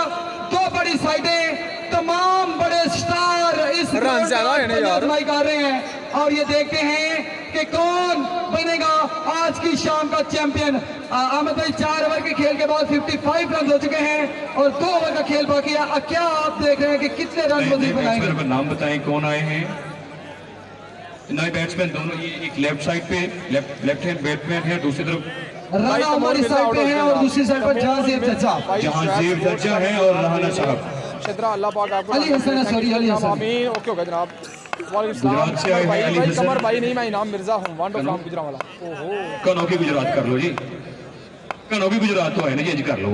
2 बड़ी साइडें, तमाम बड़े स्टार इस रन ज्यादा है ना यार। आजमाई कर रहे हैं, और ये देखते हैं कि कौन बनेगा आज की शाम का चैंपियन। अहमद भाई, 4 ओवर के खेल के बाद 55 रन हो चुके हैं और 2 ओवर का खेल बाकी है। क्या आप देख रहे हैं कि कितने रन मजीद बनाएंगे? बैट्समैन का नाम बताएं कौन आए हैं। नए बैट्समैन दोनों, ये एक लेफ्ट साइड पे लेफ्ट हैंड बैट्समैन है, दूसरी तरफ राना हमारी साइड पे है और दूसरी साइड पर जहांजेब जज्जा। जहांजेब जज्जा है और राना साहब। शदरा अल्लाह पाक आपको अली हसन है, सॉरी अली हसन। आमीन। ओके ओके जनाब। वालेकुम सलाम। गुजरात से आए हैं भाई अली भाई हसन। कमर भाई नहीं, मैं इनाम मिर्जा हूं, वांडो फ्रॉम गुजरावाला। ओहो, कनो की गुजरात कर लो जी, कनो की गुजरात तो है ना जी, कर लो।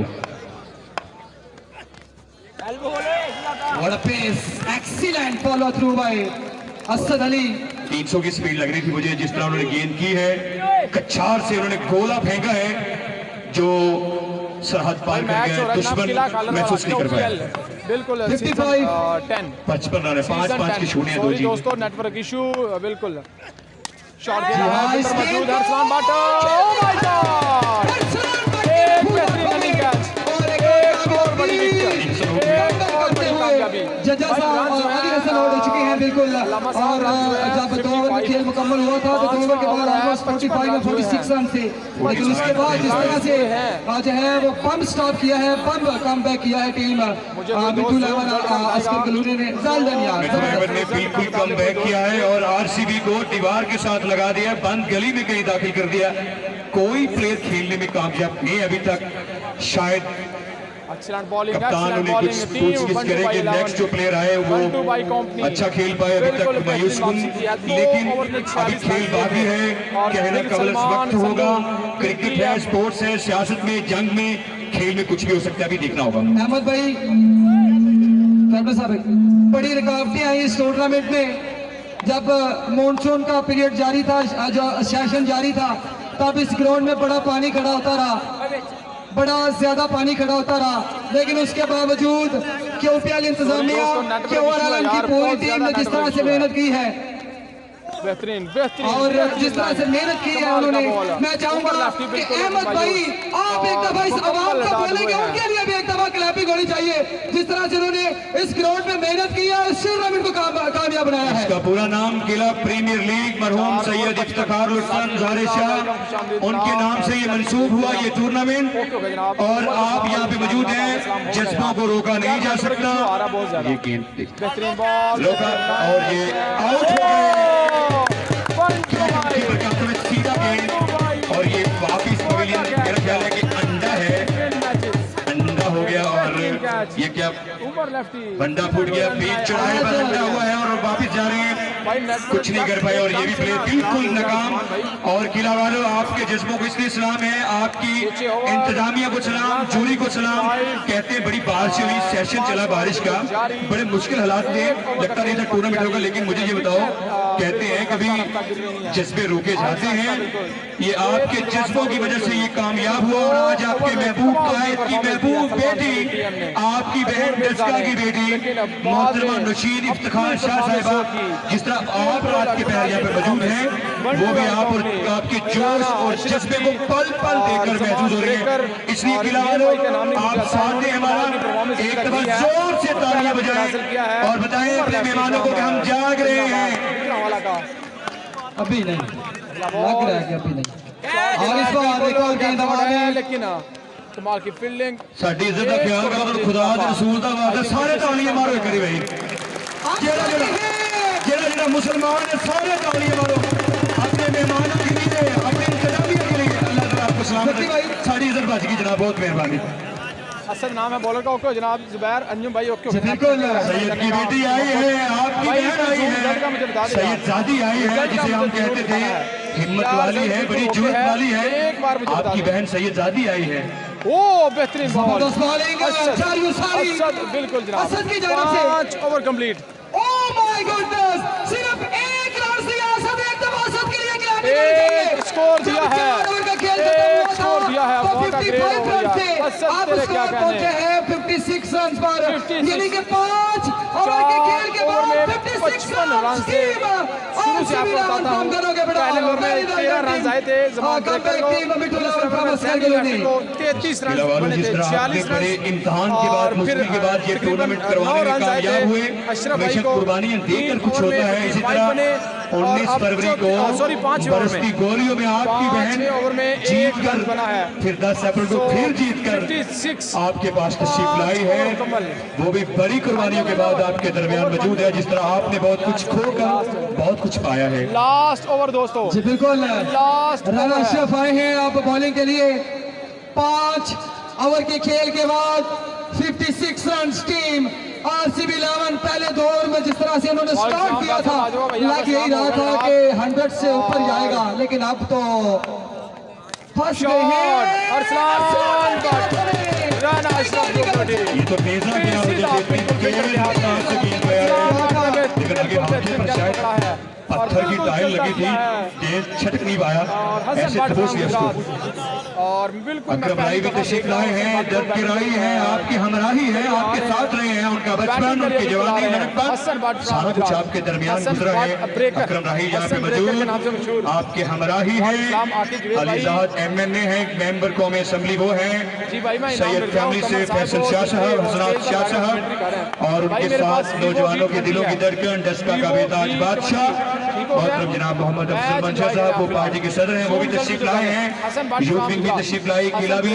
What a pace, excellent follow through by Asad Ali. 300 की स्पीड लग रही थी मुझे, जिस तरह उन्होंने गेंद की है, कच्छार से उन्होंने गोला फेंका है जो सरहद पार कर मैच गया, हो रहा है जनाब, किला दुश्मन खालर महसूस नहीं कर पाया। बिल्कुल 55 10 55 रन है, 5-5 की छूटे हैं दो सॉरी जी। दोस्तों, नेटवर्क इशू। बिल्कुल शॉट खेला हाँ, है, इस अंदर मौजूद है गेंद अरसलान बाटा। ओह माय गॉड, एक बेहतरीन रनिंग कैच, एक और बड़ी विकेट, एक और बड़ी कामयाबी। जज्जा साहब और अली हसन आउट हो चुके हैं बिल्कुल। अल्लामा और साहब रन जो है, जब 2 ओवर का खेल मुकम्मल हुआ था तो 2 ओवर के बाद ऑलमोस्ट 45 और 46 रन थे, लेकिन उसके बाद जिस तरह से जो है वो पंप स्टॉप किया है, पंप कम बैक किया है टीम बिल्कुल अस्कर कलूनी ने। वेल डन यार, मिथुन ने बिल्कुल कम बैक किया है और आरसीबी को दीवार के साथ लगा दिया, बंद गली में कहीं दाखिल कर दिया। कोई प्लेयर खेलने में कामयाब नहीं अभी तक, शायद एक्सीलेंट बॉलिंग, कप्तान एक्सीलेंट उन्हें बॉलिंग। कुछ टीम कोशिश 1 करे कि नेक्स्ट जो प्लेयर आए वो अच्छा खेल पाए। अभी तक मायूस कुन, लेकिन अभी खेल बाकी है, कहना कबल वक्त होगा। क्रिकेट है, स्पोर्ट्स है, सियासत में, जंग में, खेल में कुछ भी हो सकता है, अभी देखना होगा। अहमद भाई साहब, बड़ी रुकावटें आई इस टूर्नामेंट में। जब मॉनसून का पीरियड जारी था, जो सेशन जारी था, तब इस ग्राउंड में बड़ा पानी खड़ा होता रहा, बड़ा ज्यादा पानी खड़ा होता रहा, लेकिन उसके बावजूद क्यूपीएल इंतजामिया के ओवरऑल की पूरी टीम ने जिस तरह से मेहनत की है, बेहतरीन बेहतरीन और जिस तरह से मेहनत की है उन्होंने, मैं चाहूंगा कि अहमद भाई आप एक दफा इस आवाम को बोलेंगे, उनके लिए भी एक दफा क्लैपिंग होनी चाहिए, जिस तरह से उन्होंने इस ग्राउंड में मेहनत की है, इस टूर्नामेंट को कामयाब बनाया है। इसका पूरा नाम किला प्रीमियर लीग मरहूम सैयद इफ्तिखार हुसैन ज़ारे शाह, उनके नाम से ये मंसूब हुआ ये टूर्नामेंट, और आप यहाँ पे मौजूद हैं। जज्बों को रोका नहीं जा सकता। ये गेंद बेहतरीन बॉल रोका और ये आउट हो गए। सीधा गेंद और ये वापिस पवेलियन, मेरा ख्याल है कि अंडा है मैच। ये क्या ऊपर लेफ्टी बंदा फूट गया, बीच चौराहे पर लगा हुआ है और वापस जा रहे हैं, कुछ नहीं कर पाए और ये भी प्ले बिल्कुल नाकाम। और किला वालों, आपके जज्बों को इसलिए सलाम है, आपकी इंतजामिया को सलाम, जूरी को सलाम। कहते हैं बड़ी बारिश हुई, सेशन चला बारिश का, बड़े मुश्किल हालात थे, लगता नहीं था टूर्नामेंट होगा। लेकिन मुझे ये बताओ, कहते हैं कभी जज्बे रोके जाते हैं, ये आपके जज्बों की वजह से ये कामयाब हुआ। और आज आपके महबूब कायद की महबूब बेटी, आपकी बहन दस्का की बेटी मोहतरमा नशीद इफ्तिखार शाह साहिबा, जिस तरह आप रात के पहर यहाँ पे मौजूद हैं, वो भी आप और आपके जोश और जज्बे को पल पल देखकर महसूस हो रही है। इसलिए किला वालों, आप साथ हैं हमारा, एक दफा जोर से तालियां बजाएं और बताएं अपने मेहमानों को कि हम जाग रहे हैं। अभी नहीं लग रहा है कि अभी नहीं। और इस बार एक और गेंद हमारे, लेकिन कमाल की फील्डिंग। साडी इज्जत का ख्याल करो तो खुदा दे रसूल दा वास्ते सारे तालियां मारो करी भाई। जेड़ा मुसलमान है सारे तालियां मारो अपने मेहमानों के लिए, अपने इंतजामिया के लिए। अल्लाह ताला आपको सलामत रखे। साड़ी इज्जत बच गई जनाब, बहुत मेहरबानी। असद नाम है बॉलर का। ओके जनाब जुबैर अंजुम भाई। ओके बिल्कुल। सैयद की बेटी आई है, आपकी बहन आई है, सैयद जादी आई है, जिसे हम कहते थे हिम्मत वाली है, बड़ी जुर्रत वाली है। आपकी बहन सैयद जादी आई है। ओ बेहतरीन बॉल, असद बिल्कुल जनाब। असद की जानब से 5 over complete. Oh my goodness, सिर्फ एक रन से असद एक दफा असद के लिए एक स्कोर दिया है, एक स्कोर दिया है। बहुत ग्रेट हो गया असद, तेरे क्या कहने हैं। 56 रन पर, यानी कि 5 ओवर के खेल के बाद 55 रन से शुरू से आपको बताता हूं, पहले ओवर में 13 रन आए थे जमान ब्रेकर को, 33 रन बने थे, 46 रन। इम्तिहान के बाद, मुश्किल के बाद ये टूर्नामेंट करवाने में कामयाब हुए। अशरफ भाई को कुर्बानियां देकर कुछ होता है। इसी तरह 19 फरवरी को 5 बरसती गोलियों में आपकी बहन ओवर में जीत कर बना है, फिर 10 अप्रैल को फिर जीत कर 56 आपके पास तशरीफ लाई है। वो भी बड़ी कुर्बानियों के बाद आपके दरमियान मौजूद है। जिस तरह आपने बहुत कुछ खोकर बहुत कुछ पाया है। लास्ट ओवर दोस्तों, जी बिल्कुल। लास्ट राना अशरफ आए हैं आप बॉलिंग के लिए। 5 ओवर के खेल के बाद 56 रन टीम आरसीबी 11 पहले दो ओवर में जिस तरह से उन्होंने स्टार्ट किया था, लग यही रहा था कि 100 से ऊपर जाएगा, लेकिन अब तो फंस गए हैं। अरसलान राना अशरफ ये तो तेजा गया पत्थर की टाइल लगी थी, गेंद छटक नहीं पाया, ऐसे ठोस लिया उसको। और बिल्कुल अकरम राई भी तशरीफ लाए हैं, दर्द की राई है, आपकी हमराही है, आपके साथ रहे हैं, उनका बचपन, उनकी जवानी, लड़कपन, सारा कुछ आपके दरमियान गुजरा है। अकरम राही यहाँ पे मौजूद, आपके हमराही है। अलीजाद MNA है, मेंबर कौमी असेंबली वो है, सैयद फैमिली से फैसल शाह साहब, हसनात शाह साहब, और उनके साथ नौजवानों के दिलों की धड़कन, डस्का का बेताज बादशाह मोहतरम जनाब मोहम्मद अफजल मंशा साहब, वो पार्टी के सदर हैं, वो भी तशरीफ लाए हैं। यूथ विंग भी तशरीफ लाई, किला भी।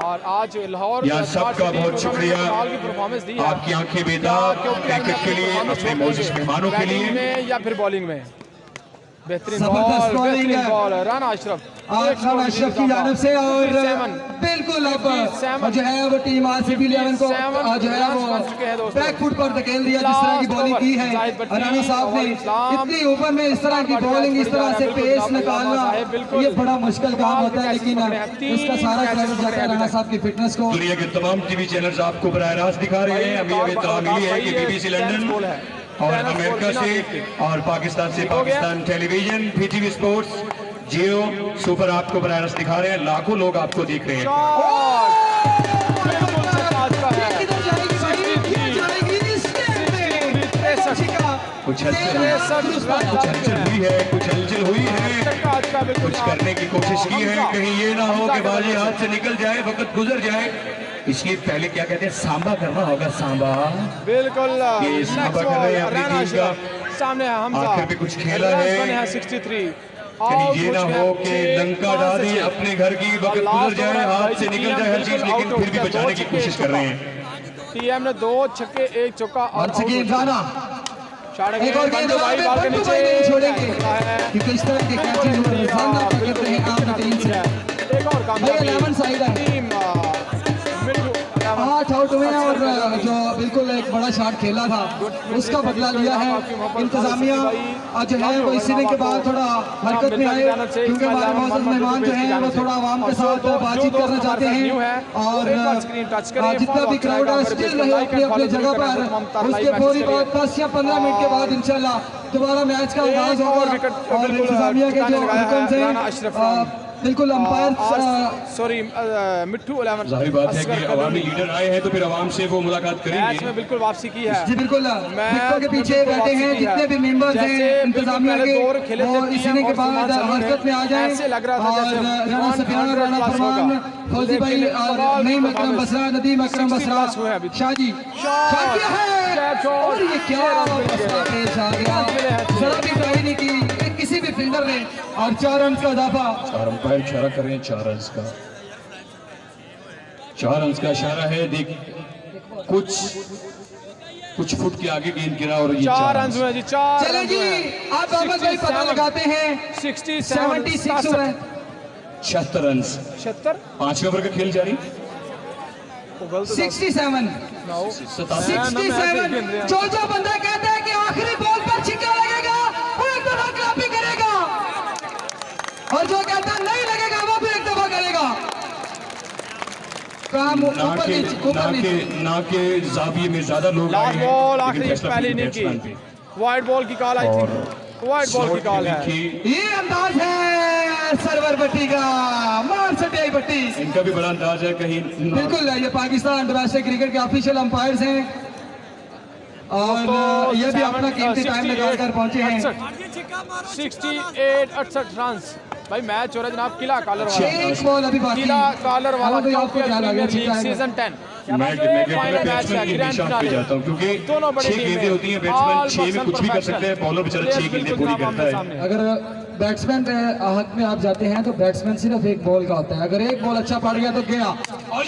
और आज लाहौर यहाँ सबका बहुत शुक्रिया, आपकी आंखें बेदाग क्रिकेट के लिए, अपने मोजिश मेहमानों के लिए। या फिर बॉलिंग में बेहतरीन बॉल राना अशरफ राना अशरफ की जानब से। और बिल्कुल अब जो है वो टीम आरसीबी 11 को जो है वो बैक फुट पर धकेल दिया। जिस तरह की बॉलिंग की है राना साहब ने, इतनी ऊपर में इस तरह की बॉलिंग, इस तरह से पेस निकालना, ये बड़ा मुश्किल काम होता है, लेकिन इसका सारा क्रेडिट जाता है राना साहब की फिटनेस को। दुनिया के तमाम टीवी चैनल्स आपको बराह रास्त दिखा रहे हैं। अभी इत्तला मिली है कि BBC लंदन और अमेरिका से और पाकिस्तान से पाकिस्तान टेलीविजन, PTV स्पोर्ट्स, जियो सुपर आपको बराह रास्त दिखा रहे हैं। लाखों लोग आपको देख रहे हैं। कुछ हलचल हुई है, कुछ हलचल हुई है, कुछ करने की कोशिश की है, कहीं ये ना हो कि बाजी हाथ से निकल जाए, वक्त गुजर जाए। इसलिए पहले क्या कहते हैं, सांबा करना होगा, सांबा। बिल्कुल ये सांबा कर रहे हैं अपनी टीम का। सामने आखिर में कुछ खेला है, 63। कहीं ये ना हो कि लंका डालें अपने घर की, वक्त गुजर जाए, हाथ से निकल जाए हर चीज, लेकिन फिर भी बचाने की कोशिश कर रहे हैं। टीएम ने 2 छक्के 1 चौका और एक और गेंद नहीं छोड़ेंगे, क्योंकि इस तरह के कैचेस रोजाना करते हैं आप टीम से। एक और काम भाई 11 साइड है, 8 आउट हुए हैं और जो बिल्कुल एक बड़ा शॉट खेला था उसका बदला लिया है इंतजामिया। आज जो है वो इसी के बाद थोड़ा हरकत में आए क्योंकि हमारे मौजूद मेहमान जो हैं वो थोड़ा आवाम के साथ बातचीत करना चाहते हैं और जितना भी क्राउड है स्टिल रहे अपनी अपनी जगह पर। उसके पूरी बात 10 या 15 मिनट के बाद इंशाल्लाह दोबारा मैच का आगाज होगा और इंतजामिया के जो हुक्म हैं बिल्कुल अंपायर सॉरी मिट्ठू जाहिर बात है कि अवामी लीडर आए हैं तो फिर अवाम से वो मुलाकात मैच करेंगे। में बिल्कुल वापसी की है जी बिल्कुल विकेटों के पीछे बैठे हैं जितने भी मेंबर्स हैं इंतजामिया के वो इसी के बाद हरकत में आ जाए और राणा सफियान राणा फरमान फौजी भाई और नईम अकरम बसरा नदीम अकरम बसरा शाहजी शॉट किया है और ये क्या पेश आ गया जरा भी ट्राई नहीं की किसी भी फील्डर ने और 4 रन का इजाफा। 4 अंपायर इशारा कर रहे हैं 4 रन का, 4 रन का इशारा है। देख कुछ फुट के आगे गेंद गिरा और ये 4 रन हुए जी। 4 चले जी आप मोहम्मद भाई पता लगाते हैं 76 हुए 76 रन 76 5 ओवर का खेल जारी 67 जो बंदा कहता है कि आखिरी बॉल पर छिक्का लगेगा वो एक दफा क्लैपिंग करेगा और जो कहता है नहीं लगेगा वो भी एक दफा करेगा। काम ना के जाविये में ज्यादा लोग लास्ट बॉल आखिरी पहली इनिंग की वाइड बॉल की कॉल आई थी वाइड बॉल की कॉल है। ये अंदाज है सरवर भट्टी का मार सटे भट्टी इनका भी बड़ा अंदाज है कहीं बिल्कुल। ये पाकिस्तान अंतर्राष्ट्रीय क्रिकेट के ऑफिशियल अंपायर्स हैं और ये भी अपना कीमती टाइम निकाल कर पहुंचे हैं। 68 रन भाई मैच हो रहा है जनाब किला कॉलर वाला एक बॉल अभी बाकी किला कॉलर वाला आपको सीजन 10 मैं जाता हूं क्योंकि 6 गेंदें होती हैं बैट्समैन 6 में कुछ भी कर सकते हैं बॉलर बेचारा 6 गेंदें पूरी करता है। अगर बैट्समैन के हक में आप जाते हैं तो बैट्समैन सिर्फ एक बॉल का होता है, अगर एक बॉल अच्छा पड़ गया तो गया और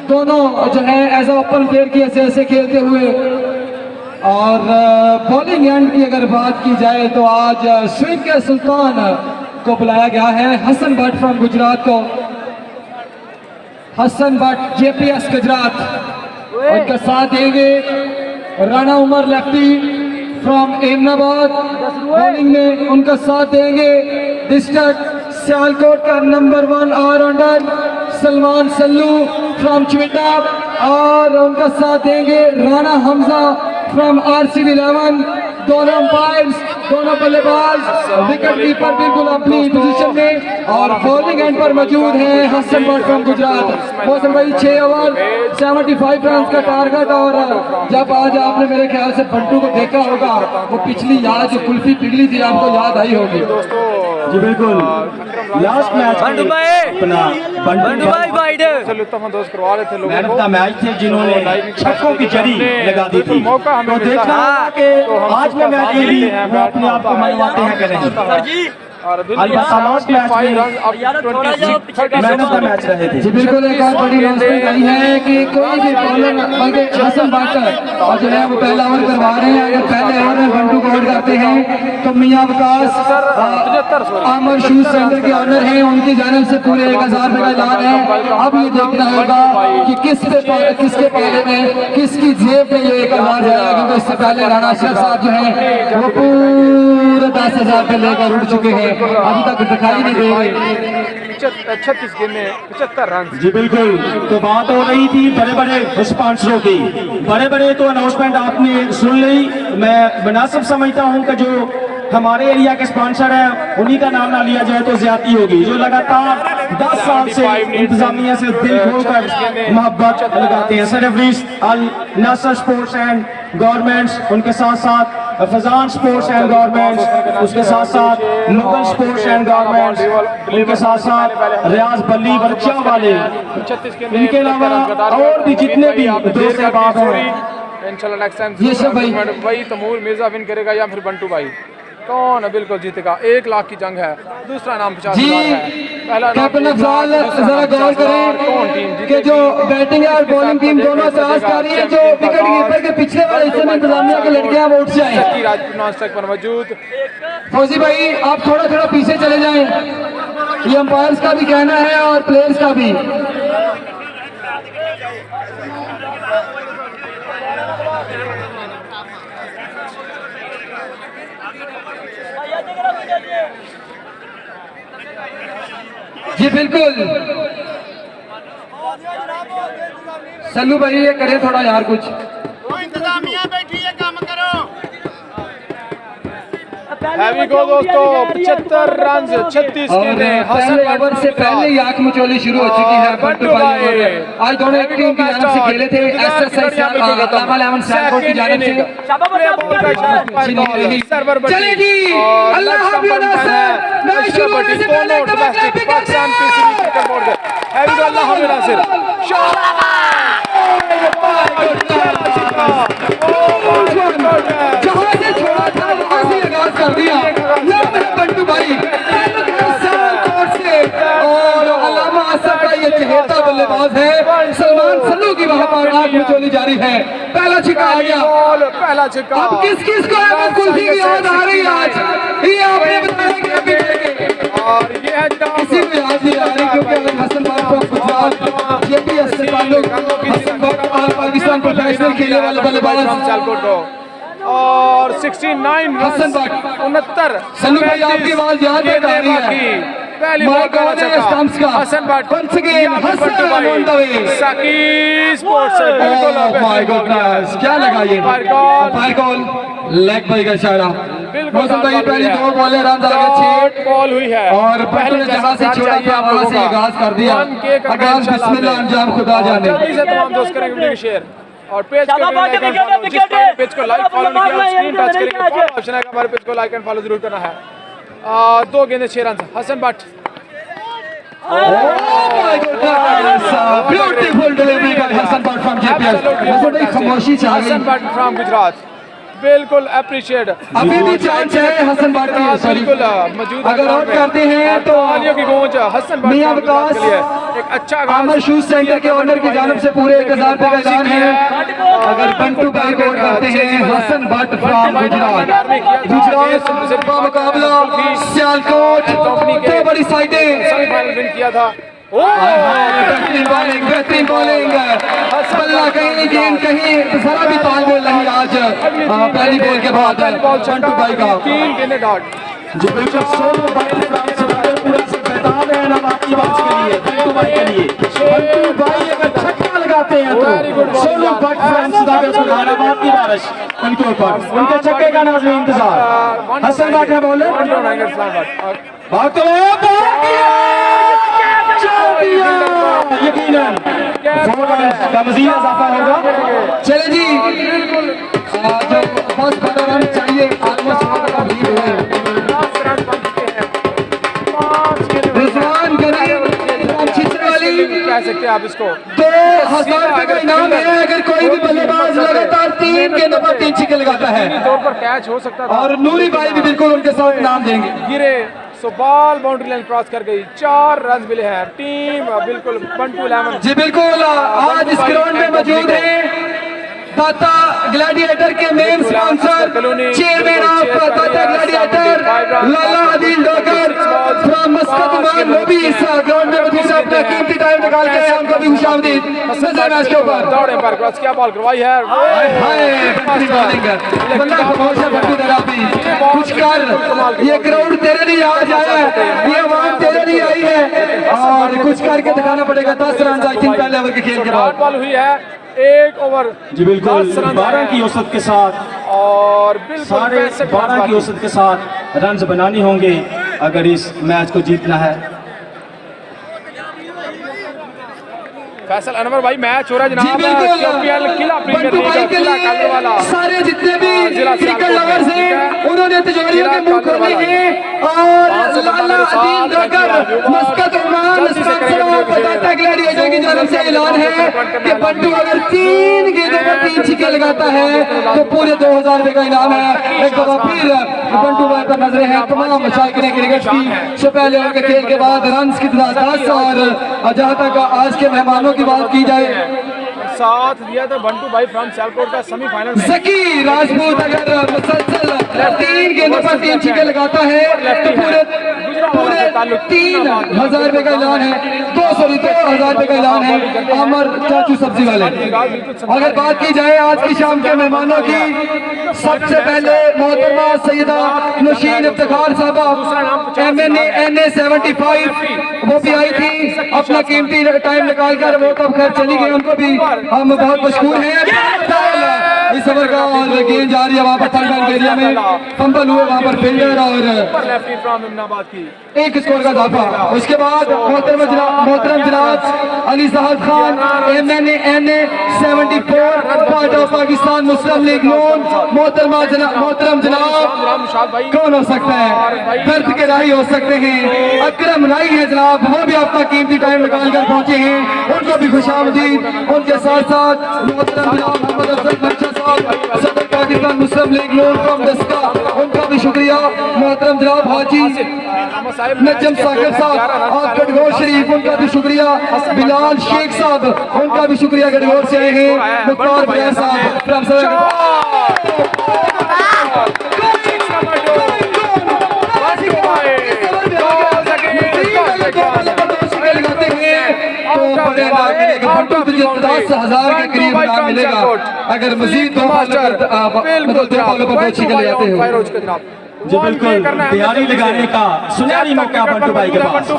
दोनों जो है एज ओपन प्लेयर की ऐसे खेलते हुए और बॉलिंग एंड की अगर बात की जाए तो आज स्विंग के सुल्तान को बुलाया गया है हसन भट्ट फ्रॉम गुजरात को। हसन भट्ट जेपीएस गुजरात उनका साथ देंगे Rana Umar lefty from Eminabad bowling में उनका साथ देंगे डिस्ट्रिक्ट सियालकोट का number 1 allrounder Salman Sallu from चिविटा और उनका साथ देंगे राणा हमजा फ्रॉम आरसीबी 11। दोनों अंपायर्स दोनों बल्लेबाज विकेट कीपर बिल्कुल अपनी पोजीशन में और बॉलिंग एंड पर मौजूद है हसन भट्ट फ्रॉम गुजरात। मौसम भाई 6 ओवर 75 रन का टारगेट और जब आज आपने मेरे ख्याल से बंटू को देखा होगा वो पिछली याद जो कुल्फी पिघली थी आपको याद आई होगी। जी बिल्कुल लास्ट मैच अपना बंटू भाई वाइड दोस्त करवा रहे थे लोगों मैन ऑफ द मैच थे जिन्होंने छक्कों की जड़ी लगा दी थी तो देखना कि आज में मैच में भी वो अपने आप को मनवाते हैं करेंगे। अलबत्ता लास्ट मैच में मैन ऑफ द मैच रहे थे। जी बिल्कुल एक और बड़ी अनाउंसमेंट आई है कि कोई भी बॉलर बल्कि हसन भट्ट और जो है वो पहला ओवर करवा रहे हैं। अगर पहले ओवर में बंटू को आउट करते हैं तो मियां विकास आमर शूज सेंटर के ऑनर हैं उनकी जानिब से पूरे 1000 रुपए का इनाम है। अब ये देखना होगा कि किसके पहले में किसकी जेब में ये 1000 जाएगा क्योंकि इससे पहले राणा अशरफ साहब जो है वो पूरे 10,000 पे लेकर उड़ चुके हैं अभी तक दिखाई नहीं दे रहे। 36 गेंदें 75 रन। जी बिल्कुल तो बात हो रही थी बड़े बड़े स्पॉन्सरों की बड़े बड़े तो अनाउंसमेंट आपने सुन ली। मैं मुनासिब समझता हूं कि जो हमारे एरिया के स्पॉन्सर है उन्हीं का नाम ना लिया जाए तो ज्यादती होगी। जो लगातार 10 साल से इंतजामिया से दिल खोलकर मोहब्बत लगाते हैं सरफरीज अल नासर स्पोर्ट्स एंड गवर्नमेंट्स उनके साथ साथ फजान स्पोर्ट्स एंड गवर्नमेंट्स उसके साथ साथ मुगल स्पोर्ट्स एंड गवर्नमेंट्स उनके साथ साथ रियाज बल्ली बच्चा वाले इनके अलावा और भी जितने भी दोस्त अहबाब हैं इंशाल्लाह नेक्स्ट टाइम भाई तमूर मिर्जा विन करेगा या फिर बंटू भाई कौन है बिल्कुल जीतेगा। 1 लाख की जंग है। दूसरा नाम 50,000 है। कैप्टन अफजाल जरा गौर करें कि जो बैटिंग और बॉलिंग टीम दोनों तलाश कर रही है, जो विकेट कीपर के पिछले वाले हिस्से में इंतजामिया के लड़के हैं वो उठ जाए। पर मौजूद फौजी भाई आप थोड़ा थोड़ा पीछे चले जाएं, ये अंपायर्स का भी कहना है और प्लेयर्स का भी। जी बिल्कुल सल्लू भाई ये करें थोड़ा यार कुछ। इंतजामिया बैठी है, काम करो। हैवी गो दोस्तों, 75 रन 36 गेंदें। पहले ओवर से पहले ही आंख मिचौली शुरू हो चुकी है बंटू भाई में। आज दोनों एक टीम की जानिब से खेले थे, एसएसआई की जानिब से। चले जी अल्लाह हाफिज़ नासिर, मैच शुरू होने से पहले domestic Pakistan PCB cricket board के हैवी गो अल्लाह हाफिज़ नासिर। जहां से छोड़ा था वहां से आगाज कर दिया बंटू भाई से। और अल्लामा असद का ये चहेता बल्लेबाज है सलमान सल्लू की वहां पर आंख मिचौली जारी है। पहला छिक्का आ गया, पहला छिक्का। अब किस किस को अहमद कुल्फी की याद आ रही है आज, ये आपने बताया कि अभी करके। और ये है किसी को याद नहीं आ रही क्योंकि आज हसन बाग फ्रॉम गुजरात ये भी इससे ताल्लुक हसन बाग पाकिस्तान प्रोफेशनल खेलने वाले बल्लेबाज और 69 हसन बाग 69। सल्लू भाई आपकी आवाज याद तक आ रही है। पहली बॉल का स्टंप्स का Hasan Bhatt once again Hasan on the way. Saqi sports oh my goodness क्या लगा ये फायर कॉल लेग बाई का इशारा। मौसम भाई पहली दो बॉलें रन आ गए 6 बॉल हुई है और बंटू ने जहां से छोड़ा था वहां से आगाज कर दिया। आगाज बिस्मिल्लाह अंजाम खुदा जाने। जल्दी से तमाम दोस्त करेंगे वीडियो को शेयर और पेज को पेज को लाइक फॉलो नहीं किया स्क्रीन टच करेंगे फॉलो ऑप्शन आएगा हमारे पेज को लाइक एंड फॉलो जरूर करना है। 2 गेंदें 6 run. Hasan Bhatt beautiful delivery by Hasan Bhatt from JPS. खामोशी छा गई। हसन भट्ट फ्रॉम गुजरात बिल्कुल अप्रिशिएट। अभी भी चांस है हसन भट्ट की, बिल्कुल मौजूद अगर आउट करते हैं तो तालियों की गूंज हसन भट्ट मियां विकास के लिए एक अच्छा आमर शूज सेंटर के ओनर की जानिब से पूरे 1000 रुपए का ऐलान है। अगर बंटू भाई को आउट करते हैं हसन भट्ट फ्रॉम गुजरात का मुकाबला सियालकोट तो बड़ी साइडें सेमीफाइनल विन किया था। बेहतरीन बॉलिंग बल्ला कहीं गेंद कहीं जरा भी तालमेल नहीं आज पहली बॉल के बाद बंटू भाई का 3 गेंदें डॉट। जो बिल्कुल सोनू भाई फ्रांस से पूरा से बेताब है ना आपकी बात के लिए बंटू भाई के लिए। बंटू भाई अगर छक्का लगाते हैं तो सोनू भट्ट फ्रांस से सुल्तानाबाद की बारिश उनके ऊपर उनके छक्के का नाज़रीन इंतजार। हसन भट्ट है बॉलर भागते यकीनन का मज़ीद इजाफा होगा। चले जी जो बस 15 रन चाहिए ऑलमोस्ट का लीड है। रिजवान गरीब छिछराली कह सकते हैं आप इसको 2000 रुपए का इनाम है अगर कोई भी बल्लेबाज लगातार 3 गेंदों पर 3 छक्के लगाता है। तौर पर कैच हो सकता था और नूरी भाई भी बिल्कुल उनके साथ इनाम देंगे। गिरे सो बॉल बाउंड्री लाइन क्रॉस कर गई। 4 रन मिले हैं। टीम बिल्कुल बंटू लेमन जी बिल्कुल आज इस ग्राउंड में मौजूद है दाता ग्लैडिएटर के मेन स्पॉन्सर चेयरमैन ऑफ दाता ग्लैडिएटर लाला आदिल डॉगर फ्रॉम मस्कत मान वो भी इस ग्राउंड में मौजूद है। अपना कीमती टाइम निकाल के हमको भी खुशामदीद मैच के ऊपर दौड़े पर क्रॉस किया बॉल करवाई है। कुछ कर ये ग्राउंड तेरे लिए आज आया है, ये आवाम तेरे लिए आई है और कुछ करके दिखाना पड़ेगा। 10 रन आई थिंक पहले ओवर के खेल के बाद बॉल हुई है 1 ओवर जी बिल्कुल 12 की औसत के साथ और बिल्कुल साढ़े 12 की औसत के साथ रन बनानी होंगे अगर इस मैच को जीतना है। फैसल अनवर भाई मैच हो रहा है जी जनाब बिल्कुल किला प्रीमियर बंटू भाई के लीग वाला लिए सारे जितने भी क्रिकेट लवर्स हैं उन्होंने तिजोरियों के मुंह खोले हैं और लाला अदील ड्रगर मस्कत उमान स्पॉन्सर बताता ग्लैडिएटर की जानब से ऐलान है कि बंटू अगर 3 गेंदों पर 3 छक्के लगाता है तो पूरे 2000 रुपए का इनाम है। एक दफा फिर बंटू भाई पर नजरें हैं तमाम शायकीन क्रिकेट की। सो पहले ओवर के खेल के बाद रन्स की तादाद 10 और जहां तक आज के मेहमानों की बात की जाए साथ दिया था बंटू भाई फ्रॉम सियालकोट का सेमीफाइनल में। जकी राजपूत अगर मुसलसल 3 गेंदों पर 3 छक्के लगाता है तो पूरे 3000 रुपए का ऐलान है। 2000 रुपए का ऐलान है अमर चाचू सब्जी वाले। अगर बात की जाए आज की शाम के मेहमानों की, सबसे पहले मोहतरमा सैयदा नौशीन इफ्तिखार साहबा MNA 75 वो भी आई थी, अपना कीमती टाइम निकाल कर वो तो खैर चली गई, उनको भी हम बहुत मशहूर हैं। इस ओवर का और गेंद जा रही है वहाँ पर थर्ड एरिया में, फंबल हुए वहाँ पर फील्डर और लेफ्टी फ्रॉम इमनाबाद की एक स्कोर का इजाफा। उसके बाद मोहतरम जनाब Ali Sahab Khan MNA 74 part of Pakistan Muslim League Noon. मोहतरम जनाब कौन हो सकता है, दर्द के राही हो सकते हैं, अकरम राही है जनाब, वो भी अपना कीमती टाइम निकाल कर पहुंचे हैं, उनको भी खुशामदीद। उनके साथ साथ मोहतरम जनाब मोहम्मद अफजल बख्शा साहब सदर पाकिस्तान मुस्लिम लीग नून फ्रॉम दस्का, उनका भी शुक्रिया। मोहतरम जनाब हाजी नजम साकिर साहब गढ़गौर शरीफ, उनका भी शुक्रिया। बिलाल शेख साहब, उनका भी शुक्रिया, गढ़गौर से आए हैं। मुख्तार बयार साहब हजार के करीब इनाम मिलेगा अगर मजीद जी बिल्कुल। दिहाड़ी लगाने का सुनहरी मौका बंटू भाई के पास।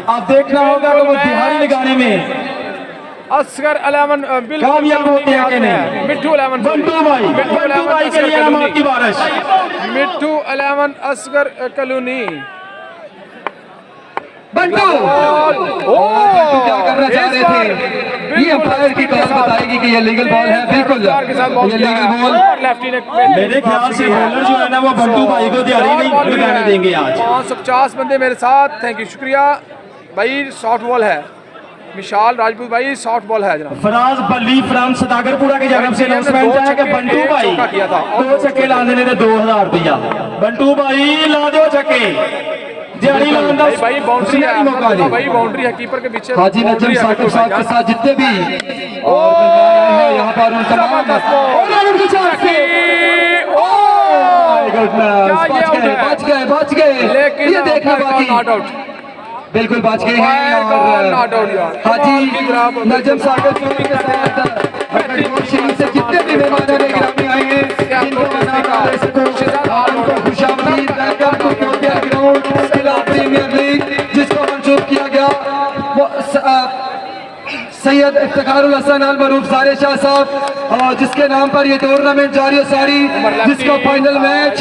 आप देखना होगा तो वो दिहाड़ी लगाने में असगर 11 कामयाब होते हैं कि नहीं। मिट्ठू 11 बंटू भाई के लिए इनामात की बारिश। मिट्ठू 11 असगर कलोनी बंटू क्या करना चाह रहे थे, ये अंपायर की कॉल बताएगी कि ये लीगल बॉल है। बिल्कुल ये लीगल बॉल। मेरे ख्याल से बॉलर जो है ना वो बंटू भाई को दिहाड़ी नहीं लगाने देंगे आज। 550 बंदे मेरे साथ, थैंक यू शुक्रिया भाई। सॉफ्ट बॉल है विशाल राजपूत भाई, सॉफ्ट बॉल है जनाब। फराज बली फ्राम सदागरपुरा की जानब से अनाउंसमेंट है कि बंटू भाई 2 छक्के ला देने थे 2000 रुपया। बंटू भाई ला दो छक्के भाई बाउंड्री है, भाई बाउंड्री है कीपर के पीछे। हाजी नजम साकिब साहब के साथ जितने भी और यहाँ पर उन तमाम बच गए, ये देखना बाकी। बिल्कुल बच गए हैं और हाजी नजम साकिब के साथ शरीफ से जितने भी मेहमान गिरामी आए हैं उनको खुशामदीद प्रीमियर लीग जिसको मंसूब किया गया सैयद इफ्तिखारुल हसन अल मरूफ सारे शाह साहब, जिसके नाम पर ये टूर्नामेंट जारी है सारी, जिसका फाइनल मैच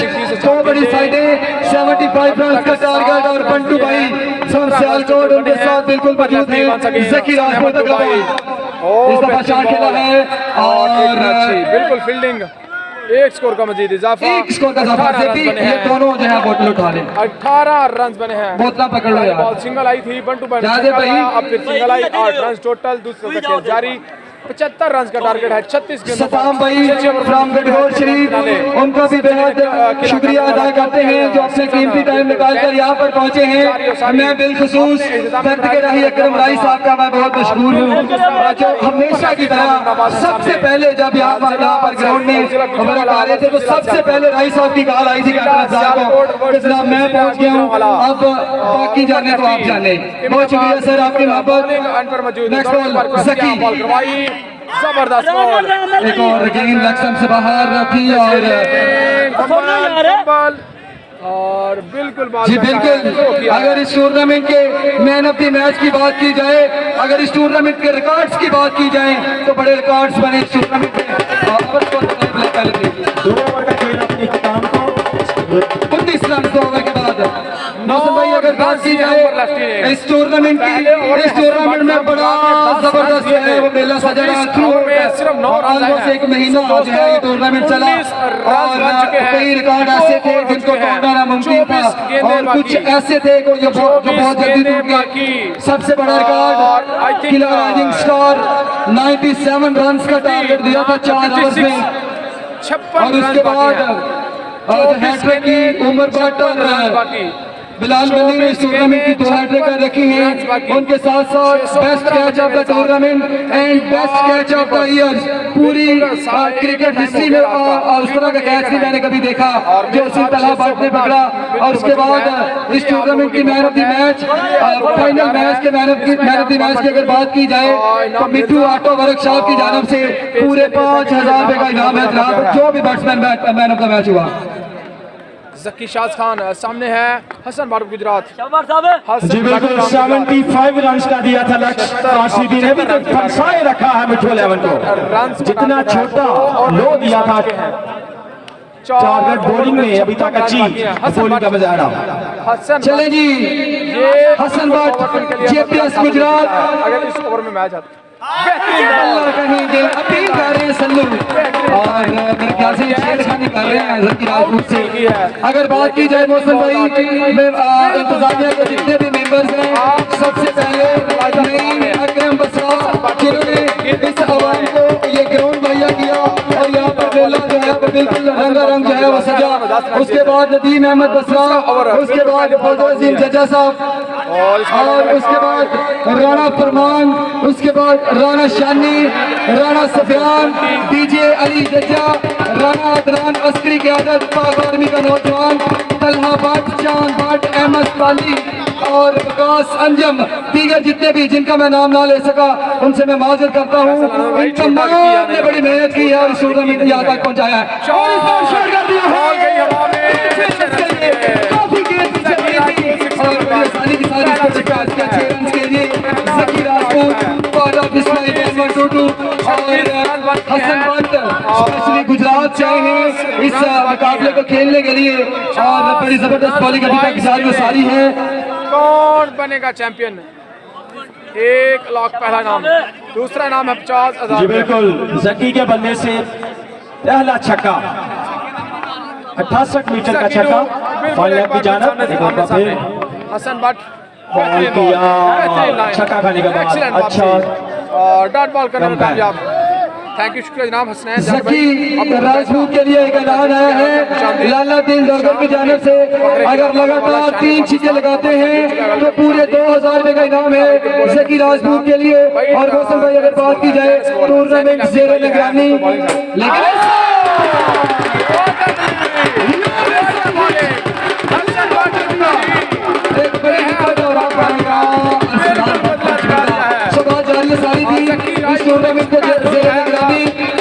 2 बड़ी साइडें 75 रन का टारगेट और बंटू भाई फ्रॉम सियालकोट उनके साथ बिल्कुल मौजूद है। जकी राजपूत इस दफा शॉट खेला है और बिल्कुल फील्डिंग। एक स्कोर का मजीद इजाफा, एक स्कोर का इजाफा से ये दोनों जो है बोतल उठा लें। 18 रन बने हैं। बोतला पकड़ लो यार। बॉल सिंगल आई थी बंटू भाई, अब फिर सिंगल आई। 8 रन टोटल, दूसरे का खेल जारी। 75 रन का टारगेट है। 36 गेंदों पर सताम भाई फ्रॉम गढ़गौर शरीफ, उनका भी बेहद शुक्रिया अदा करते हैं जो अपने कीमती टाइम निकाल कर यहाँ पर पहुंचे हैं। मैं बिलखुसूस दर्द के राही अकरम राही साहब का मैं बहुत मशहूर हूँ, जो हमेशा की तरह सबसे पहले जब यहाँ पर ग्राउंड में आ रहे थे तो सबसे पहले राही साहब की कॉल आई थी जनाब मैं पहुँच गया हूँ, अब बाकी जाने तो आप जाने। बहुत शुक्रिया सर आपकी मोहब्बत। नेक्स्ट बॉल जकी, जबरदस्त बॉल, एक और गेंद लक्ष्य से बाहर थी और बिल्कुल जी बिल्कुल। अगर इस टूर्नामेंट के मैन ऑफ द मैच की बात की जाए, अगर इस टूर्नामेंट के रिकॉर्ड्स की बात की जाए तो बड़े रिकॉर्ड्स बने इस टूर्नामेंट में। 2 ओवर का खेल अपने इख्तिताम को 19 रन 2 ओवर के बाद मौसम भाई अगर बात की जाए इस टूर्नामेंट की, इस टूर्नामेंट में बड़ा जबरदस्त है वो मेला सजा रहा ऑलमोस्ट एक महीना जो है ये टूर्नामेंट चला और कई रिकॉर्ड ऐसे थे जिनको तोड़ना नामुमकिन था और कुछ ऐसे थे जो बहुत जल्दी टूट गए। सबसे बड़ा रिकॉर्ड किलिंग स्कोर 97 रन का टारगेट दिया था 4 ओवर्स में 56 और उसके बाद हैट्रिक की उमर भट्ट और बिलाल वली ने इस टूर्नामेंट की 2 हैट्रिक कर रखी हैं। उनके साथ साथ best catch of the tournament and best catch of the year पूरी क्रिकेट हिस्ट्री में उस तरह का कैच नहीं मैंने कभी देखा जो उसी तलहा भट्ट ने पकड़ा। और उसके बाद इस टूर्नामेंट की man of the match, final match के मैन ऑफ द मैच की अगर बात की जाए तो मिट्टू ऑटो वर्कशॉप की जानब से पूरे 5000 रुपए का इनाम है जनाब जो भी batsman man of the match हुआ। जकी शाज खान सामने है हसन बारूक गुजरात। जी बिल्कुल 75 रन का दिया था लक्ष्य आरसीबी ने भी तो फंसाए रखा है मिट्टू 11 को, जितना छोटा लो दिया था टारगेट बॉलिंग में अभी तक अच्छी बॉलिंग का मजा आ रहा। चले जी हसन भट्ट जेपीएस गुजरात अगर इस ओवर में मैच आता कहेंगे अपील कर रहे हैं सल्लू और मेरे ख्याल से छेड़खानी कर रहे हैं जकी राजपूत से। अगर बात की जाए मौसम भाई इंतजामिया के जितने भी मेंबर्स हैं सबसे पहले अकरम बसरा जिन्होंने इस आवाम को ये ग्राउंड मुहैया किया और यहाँ पर मेला जो है बिल्कुल रंगारंग जो है वो सजा। उसके बाद नदीम अहमद बसरा, उसके बाद फजल जजा साहब और उसके बाद राणा फरमान, उसके बाद राणा शानी, राणा सफियान, डीजे अली जजा, राणा अदनान अस्करी की आदत पाक आर्मी का नौजवान, तलहा भट्ट, चांद भट्ट, अहमद पाली और विकास अंजम, दीगर जितने भी जिनका मैं नाम ना ले सका उनसे मैं माजर करता हूँ। इन तमाम ने बड़ी मेहनत की है और इस टूर्नामेंट यहाँ तक पहुँचाया है और इस बार शॉट कर दिया काफी गेंद और बड़ी आसानी के साथ इसको चिपका दिया 6 रन के लिए जकी राजपूत और हसन भट्ट स्पेशली गुजरात से आए हैं इस मुकाबले को खेलने के लिए और बड़ी जबरदस्त बॉलिंग अभी तक जारी में सारी है। कौन बनेगा चैंपियन? 1 लाख पहला नाम, दूसरा नाम है 50,000। जी बिल्कुल जकी के बल्ले से पहला छक्का 68 मीटर का छक्का फाइनल की जानब। हसन भट्ट बॉल किया छक्का खाने के बाद अच्छा और डॉट बॉल करने में कामयाब। थैंक यू, शुक्रिया जनाब हसनैन जकी राजपूत के लिए एक ऐलान आया है लाला दिल दरगर की जानिब से अगर लगातार 3 छक्के लगाते हैं तो पूरे 2000 रुपए का इनाम है जकी राजपूत के लिए। और मौसम भाई अगर बात की जाए टूर्नामेंट ज़ेरे निगरानी सारी थी इस टूर्नामेंट को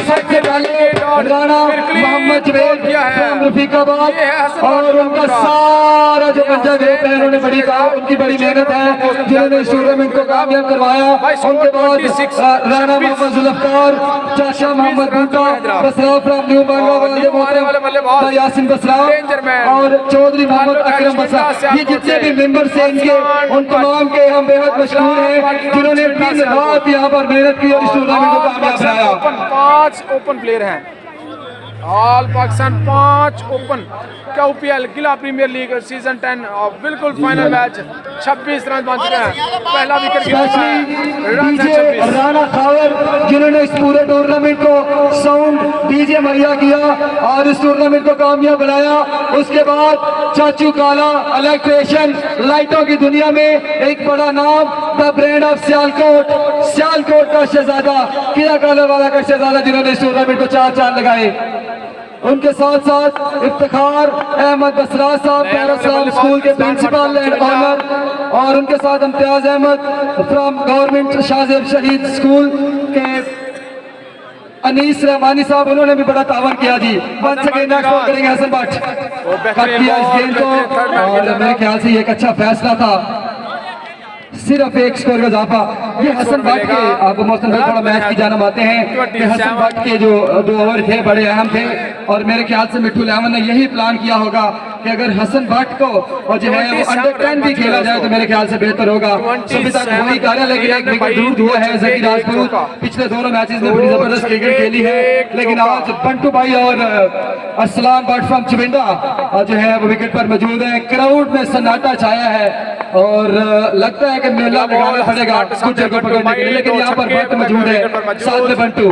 सबसे पहले राणा मोहम्मद जवेद रफीकाबाद और उनका सारा जो पंजा ग्रुप है उन्होंने बड़ी उनकी बड़ी मेहनत है जिन्होंने इस टूर्नामेंट को कामयाब करवाया। उनके बाद राणा मोहम्मद जुल्फकार, चाचा मोहम्मद बूटा, बसरा फ्रॉम न्यू बांग्ला, यासिन बसरा और चौधरी मोहम्मद अकरम बसरा, ये जितने भी मेंबर्स हैं इनके उन तमाम के हम बेहद मशहूर हैं जिन्होंने दिन रात यहाँ पर मेहनत की और इस टूर्नामेंट को कामयाब बनाया। 5 ओपन प्लेयर हैं ऑल पाकिस्तान, 5 ओपन KPL गिला प्रीमियर लीग सीजन 10 बिल्कुल फाइनल मैच 26 रन बन चुके हैं। पहला विकेट राणा खावर जिन्होंने इस पूरे टूर्नामेंट को साउंड डीजे मुहैया किया और इस टूर्नामेंट को कामयाब बनाया। उसके बाद चाचू काला इलेक्ट्रिशियन, लाइटों की दुनिया में एक बड़ा नाम, द ब्रांड ऑफ सियालकोट का शहजादा, किला कॉलर वाला का शहजादा जिन्होंने इस टूर्नामेंट को 4 चांद लगाए। उनके साथ साथ इफ्तिखार अहमद बसरा साहब पैरास्लाम स्कूल के प्रिंसिपल एंड ऑनर और उनके साथ इम्तियाज अहमद फ्रॉम गवर्नमेंट शाहजेब शहीद स्कूल के अनीस रहमानी साहब, उन्होंने भी बड़ा तावन किया जी। वन सेकेंड नेक्स्ट करेंगे हसन भट्ट कट किया इस गेंद को और मेरे ख्याल से ये एक अच्छा फैसला था। सिर्फ एक स्कोर का इजाफा। ये हसन भट्ट के, आपको मौसम भाई थोड़ा मैच की जानब आते हैं कि हसन भट्ट के जो 2 ओवर थे बड़े अहम थे, और मेरे ख्याल से मिट्ठू लेमन ने यही प्लान किया होगा कि अगर हसन भट्ट को और जो है वो अंडर 10 भी खेला जाए तो मेरे ख्याल से बेहतर होगा। अभी तक वही कार्य, लेकिन एक विकेट दूर हुआ है जकी राजपूत। पिछले दोनों मैचेस में बड़ी जबरदस्त क्रिकेट खेली है, लेकिन आज बंटू भाई और अरसलान भट्ट फ्रॉम चविंडा जो है वो विकेट पर मौजूद है। क्राउड में सन्नाटा छाया है और लगता है कि मेला लगाना पड़ेगा कुछ जगह पकड़ने के लिए, लेकिन यहाँ पर भट्ट मौजूद है, साथ में बंटू।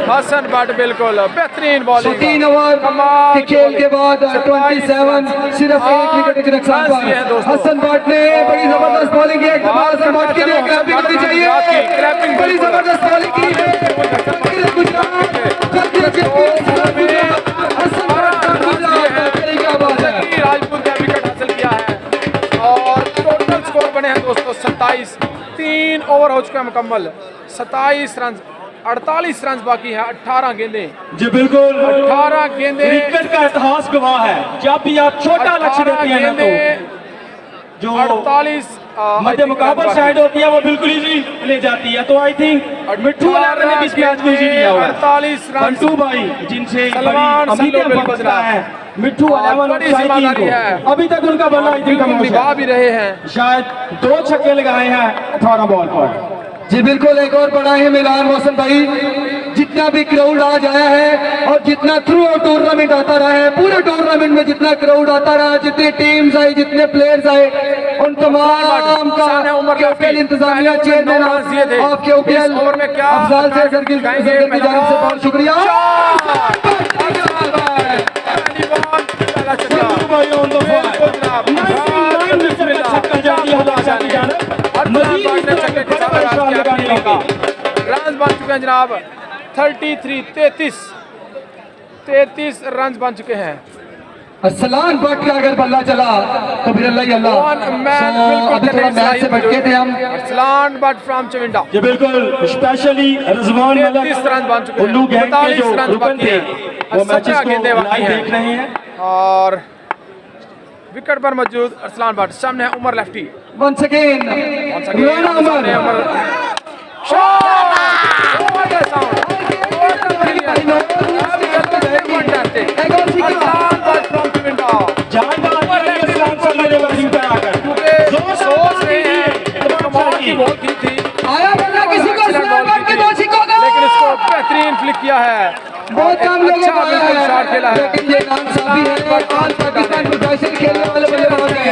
हसन भट्ट बिल्कुल बेहतरीन बॉलिंग। 3 ओवर के खेल के बाद 27 सिर्फ एक विकेट के नुकसान पर हसन भट्ट ने बड़ी जबरदस्त बॉलिंग की। हसन भट्ट के लिए क्रैपिंग करनी चाहिए, बड़ी जबरदस्त बॉलिंग की है। राजपूत ने विकेट हासिल किया है और टोटल स्कोर बने हैं दोस्तों 27। 3 ओवर हो चुके हैं मुकम्मल, 27 रन, 48 रन बाकी है, 18 गेंदें। जी बिल्कुल, 18 गेंदें। क्रिकेट का इतिहास गवाह है, जब भी आप छोटा लक्ष्य देते हैं ना तो जो 48 मध्य मुकाबल साइड होती है वो बिल्कुल इजी ले जाती है। तो आई थिंक मिट्ठू वाला ने भी इस मैच को इजी लिया हुआ है। 48 रन बंटू भाई जिनसे सलमान उम्मीदें बचता है, मिट्ठू अभी तक उनका बल्ला आई थिंक निभा भी रहे हैं, शायद 2 छक्के लगाए हैं 18 बॉल पर। जी बिल्कुल, एक और बड़ा है मिलान मौसम भाई। जितना भी क्राउड आज आया है और जितना थ्रू आउट टूर्नामेंट आता रहा है, पूरे टूर्नामेंट में जितना क्राउड आता रहा, जितनी टीम्स आई, जितने प्लेयर्स आए, उन तमाम का कैप्टन इंतजामिया चेयरमैन आपके ओपीएल अफजाल से सर की जानिब से बहुत शुक्रिया। रन बन चुके हैं जनाब 33 रन बन चुके हैं। अरसलान भट्ट का अगर बल्ला चला तो फिर अल्लाह ही अल्लाह। अभी थोड़ा मैच से भटके थे हम। अरसलान भट्ट फ्रॉम चविंडा जी बिल्कुल, स्पेशली रिजवान 33 रन बन चुके हैं, 45 रन बाकी हैं, वो मैचेस को लाइव देख रहे हैं। और विकेट पर मौजूद अरसलान भट्ट, सामने है Umar lefty. Once again Rana Umar, आया बल्ला किसी को अरसलान भट्ट के 2 छक्कों का, लेकिन इसको बेहतरीन फ्लिक किया है। बहुत कम लोगों अच्छा को आया बिल्कुल है, शॉट खेला है, लेकिन ये नाइंसाफी है। आज पाकिस्तान प्रोफेशनल खेलने वाले बल्लेबाज हैं।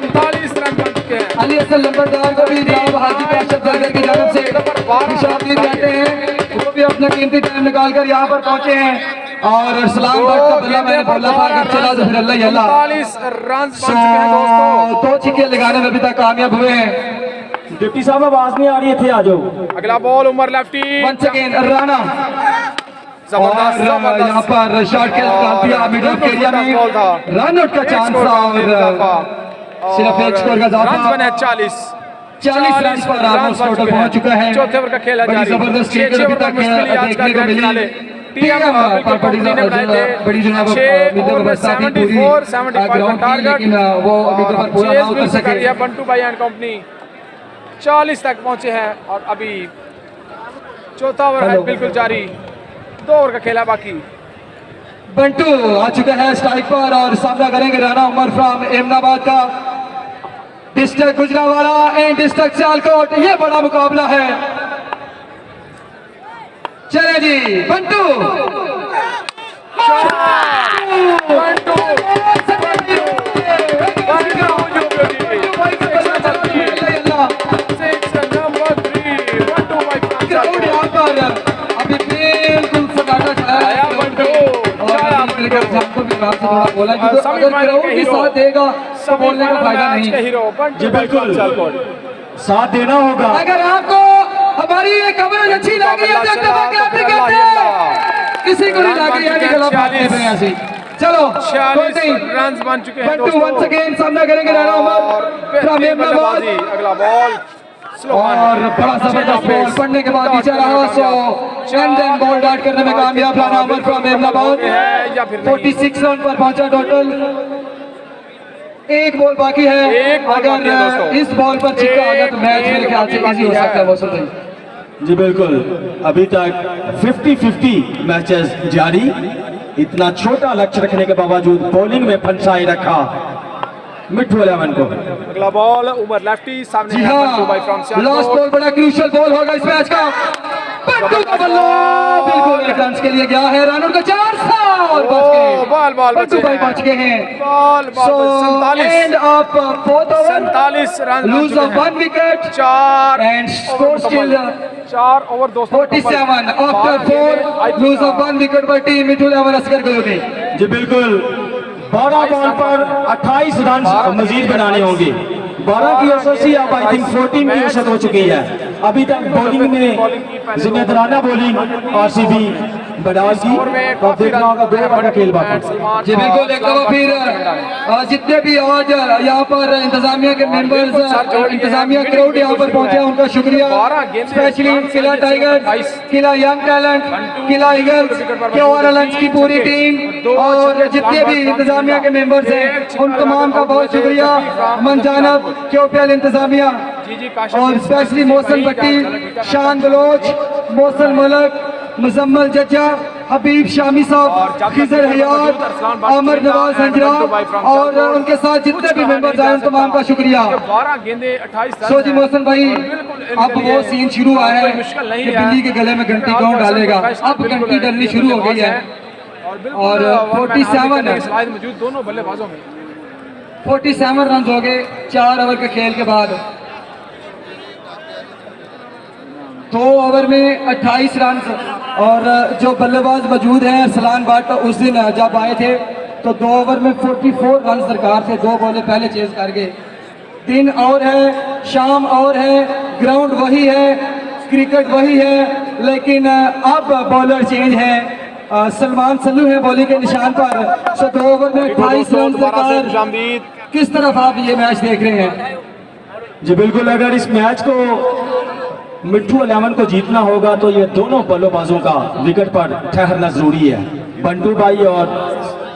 39 रन बन चुके हैं। अली हसन लंबरदार को भी जनाब हाजी अशरफ दरगर की जानिब से खुशामदीद कहते हैं, वो भी अपना कीमती टाइम निकाल कर यहाँ पर पहुंचे हैं। और अरसलान भट्ट का बल्ला मैंने बोला था अगर चला तो फिर अल्लाह ही अल्लाह। 39 रन बन चुके हैं दोस्तों। 2 छक्के लगाने में अभी तक कामयाब हुए हैं। डिप्टी साहब आवाज नहीं आ रही है, थे आ जाओ। अगला ball Umar lefty, once again Rana, जबरदस्त और यहाँ पर शॉट खेल निकाल दिया मिड ऑफ एरिया में, रन आउट का चांस था और सिर्फ एक स्कोर का रन इजाफा। बने 40 रन पर रामोस टोटल पहुंच चुका है। चौथे ओवर का खेल है बड़ी जारी। जबरदस्त क्रिकेट अभी तक देखने को मिली। टीम पर बड़ी जनाब उम्मीदें व्यवस्था थी पूरी ग्राउंड की, लेकिन वो अभी तक पूरा ना उतर सके। बंटू भाई एंड कंपनी 40 तक पहुंचे हैं और अभी चौथा ओवर है बिल्कुल जारी, 2 ओवर का खेला बाकी। बंटू आ चुका है स्ट्राइक पर और सामना करेंगे राना उमर फ्रॉम एमनाबाद का, district Gujranwala and district Sialkot. ये बड़ा मुकाबला है। चले जी बंटू, अभी बिल्कुल सन्नाटा छाया है। थोड़ा बोला कि तो अगर क्राउड भी साथ देगा तो बोलने का फायदा नहीं। जी बिल्कुल, साथ देना होगा। अगर आपको हमारी ये कवरेज अच्छी लगी है तो किसी को नहीं लगी है कि गला फाड़ने पे ऐसी। चलो 46 रन बन चुके हैं बंटू वंस अगेन सामना करेंगे राना उमर फ्रॉम एमनाबाद। अगला बॉल और बड़ा जबरदस्त बॉल पड़ने के बाद नीचे रहा, so and then ball dot करने में कामयाब राना उमर फ्रॉम एमनाबाद। 46 रन पर पहुंचा टोटल। एक बॉल बाकी है। एक बॉल बाकी है अगर दोस्तों। इस बॉल पर छिक्का आ गया तो मैच एक मेरे ख्याल से बॉल इजी हो बाकी सकता है है। मौसम भाई। जी बिल्कुल, अभी तक 50-50 मैचेस जारी। इतना छोटा लक्ष्य रखने के बावजूद बॉलिंग में फंसाए रखा मिट्ठू 11 को। अगला बॉल उमर लेफ्टी सामने जी है हाँ, बंटू भाई फ्रॉम लास्ट सियालकोट। बॉल बड़ा क्रूशियल बॉल होगा इस मैच का। बंटू का बल्ला बिल्कुल एक रन के लिए गया है, रन उनका 400 और बच गए। बॉल बंटू बचे भाई हैं। बच गए हैं। Ball So end 47 of fourth over, 47 run बन lose चुके of हैं। 1 wicket 4 and score still 4 over दोस्तों 47 after 4 lose of 1 wicket by team Mitthu 11 Asghar colony. जी बिल्कुल, 12 बॉल पर 28 रन मजीद बनाने होंगे। 12 की औसत अब आई थिंक 14 की औसत हो चुकी है। अभी तक बॉलिंग में जिम्मेदाराना बॉलिंग आरसीबी बडाल की, तो देखना होगा 2 ओवर का खेल बाकी। जी बिल्कुल, एक दफा फिर जितने भी आज यहाँ पर इंतजामिया के मेंबर्स, इंतजामिया क्राउड यहाँ पर पहुंचे उनका शुक्रिया। स्पेशली किला टाइगर्स, किला यंग टैलेंट, किला ईगल्स, केओआर लंच की पूरी टीम और जितने भी इंतजामिया के मेंबर्स हैं उन तमाम का बहुत शुक्रिया। मनजानब, क्योपीएल इंतजामिया और स्पेशली मौसम भट्टी, शान बलोच, मौसल मलक, मुजम्मल जज्जा, हबीब शामी साहब, खिजर हयात, आमर नवाज हंजरा और उनके साथ जितने भी मेंबर्स आए उन तमाम का शुक्रिया। 12 गेंदे 28 रन सो जी मोहसन भाई, बिल्कुल अब वो सीन शुरू हुआ है मुश्किल नहीं कि है। बिल्ली के गले में घंटी कौन डालेगा। अब घंटी डलनी शुरू हो गई है और 47 मौजूद दोनों बल्लेबाजों में 47 रन हो गए 4 ओवर के खेल के बाद। 2 ओवर में 28 रन और जो बल्लेबाज मौजूद हैं अरसलान भट्ट उस दिन जब आए थे तो 2 ओवर में 44 रन दरकार थे, 2 बॉलें पहले चेज कर गए। दिन और है, शाम और है, ग्राउंड वही है, क्रिकेट वही है, लेकिन अब बॉलर चेंज है। सलमान सल्लू है बॉलिंग के निशान पर। सो 2 ओवर में 28 रन दरकार। किस तरफ आप ये मैच देख रहे हैं? जी बिल्कुल, अगर इस मैच को मिट्ठू 11 को जीतना होगा तो ये दोनों बल्लेबाजों का विकेट पर ठहरना जरूरी है, बंटू भाई और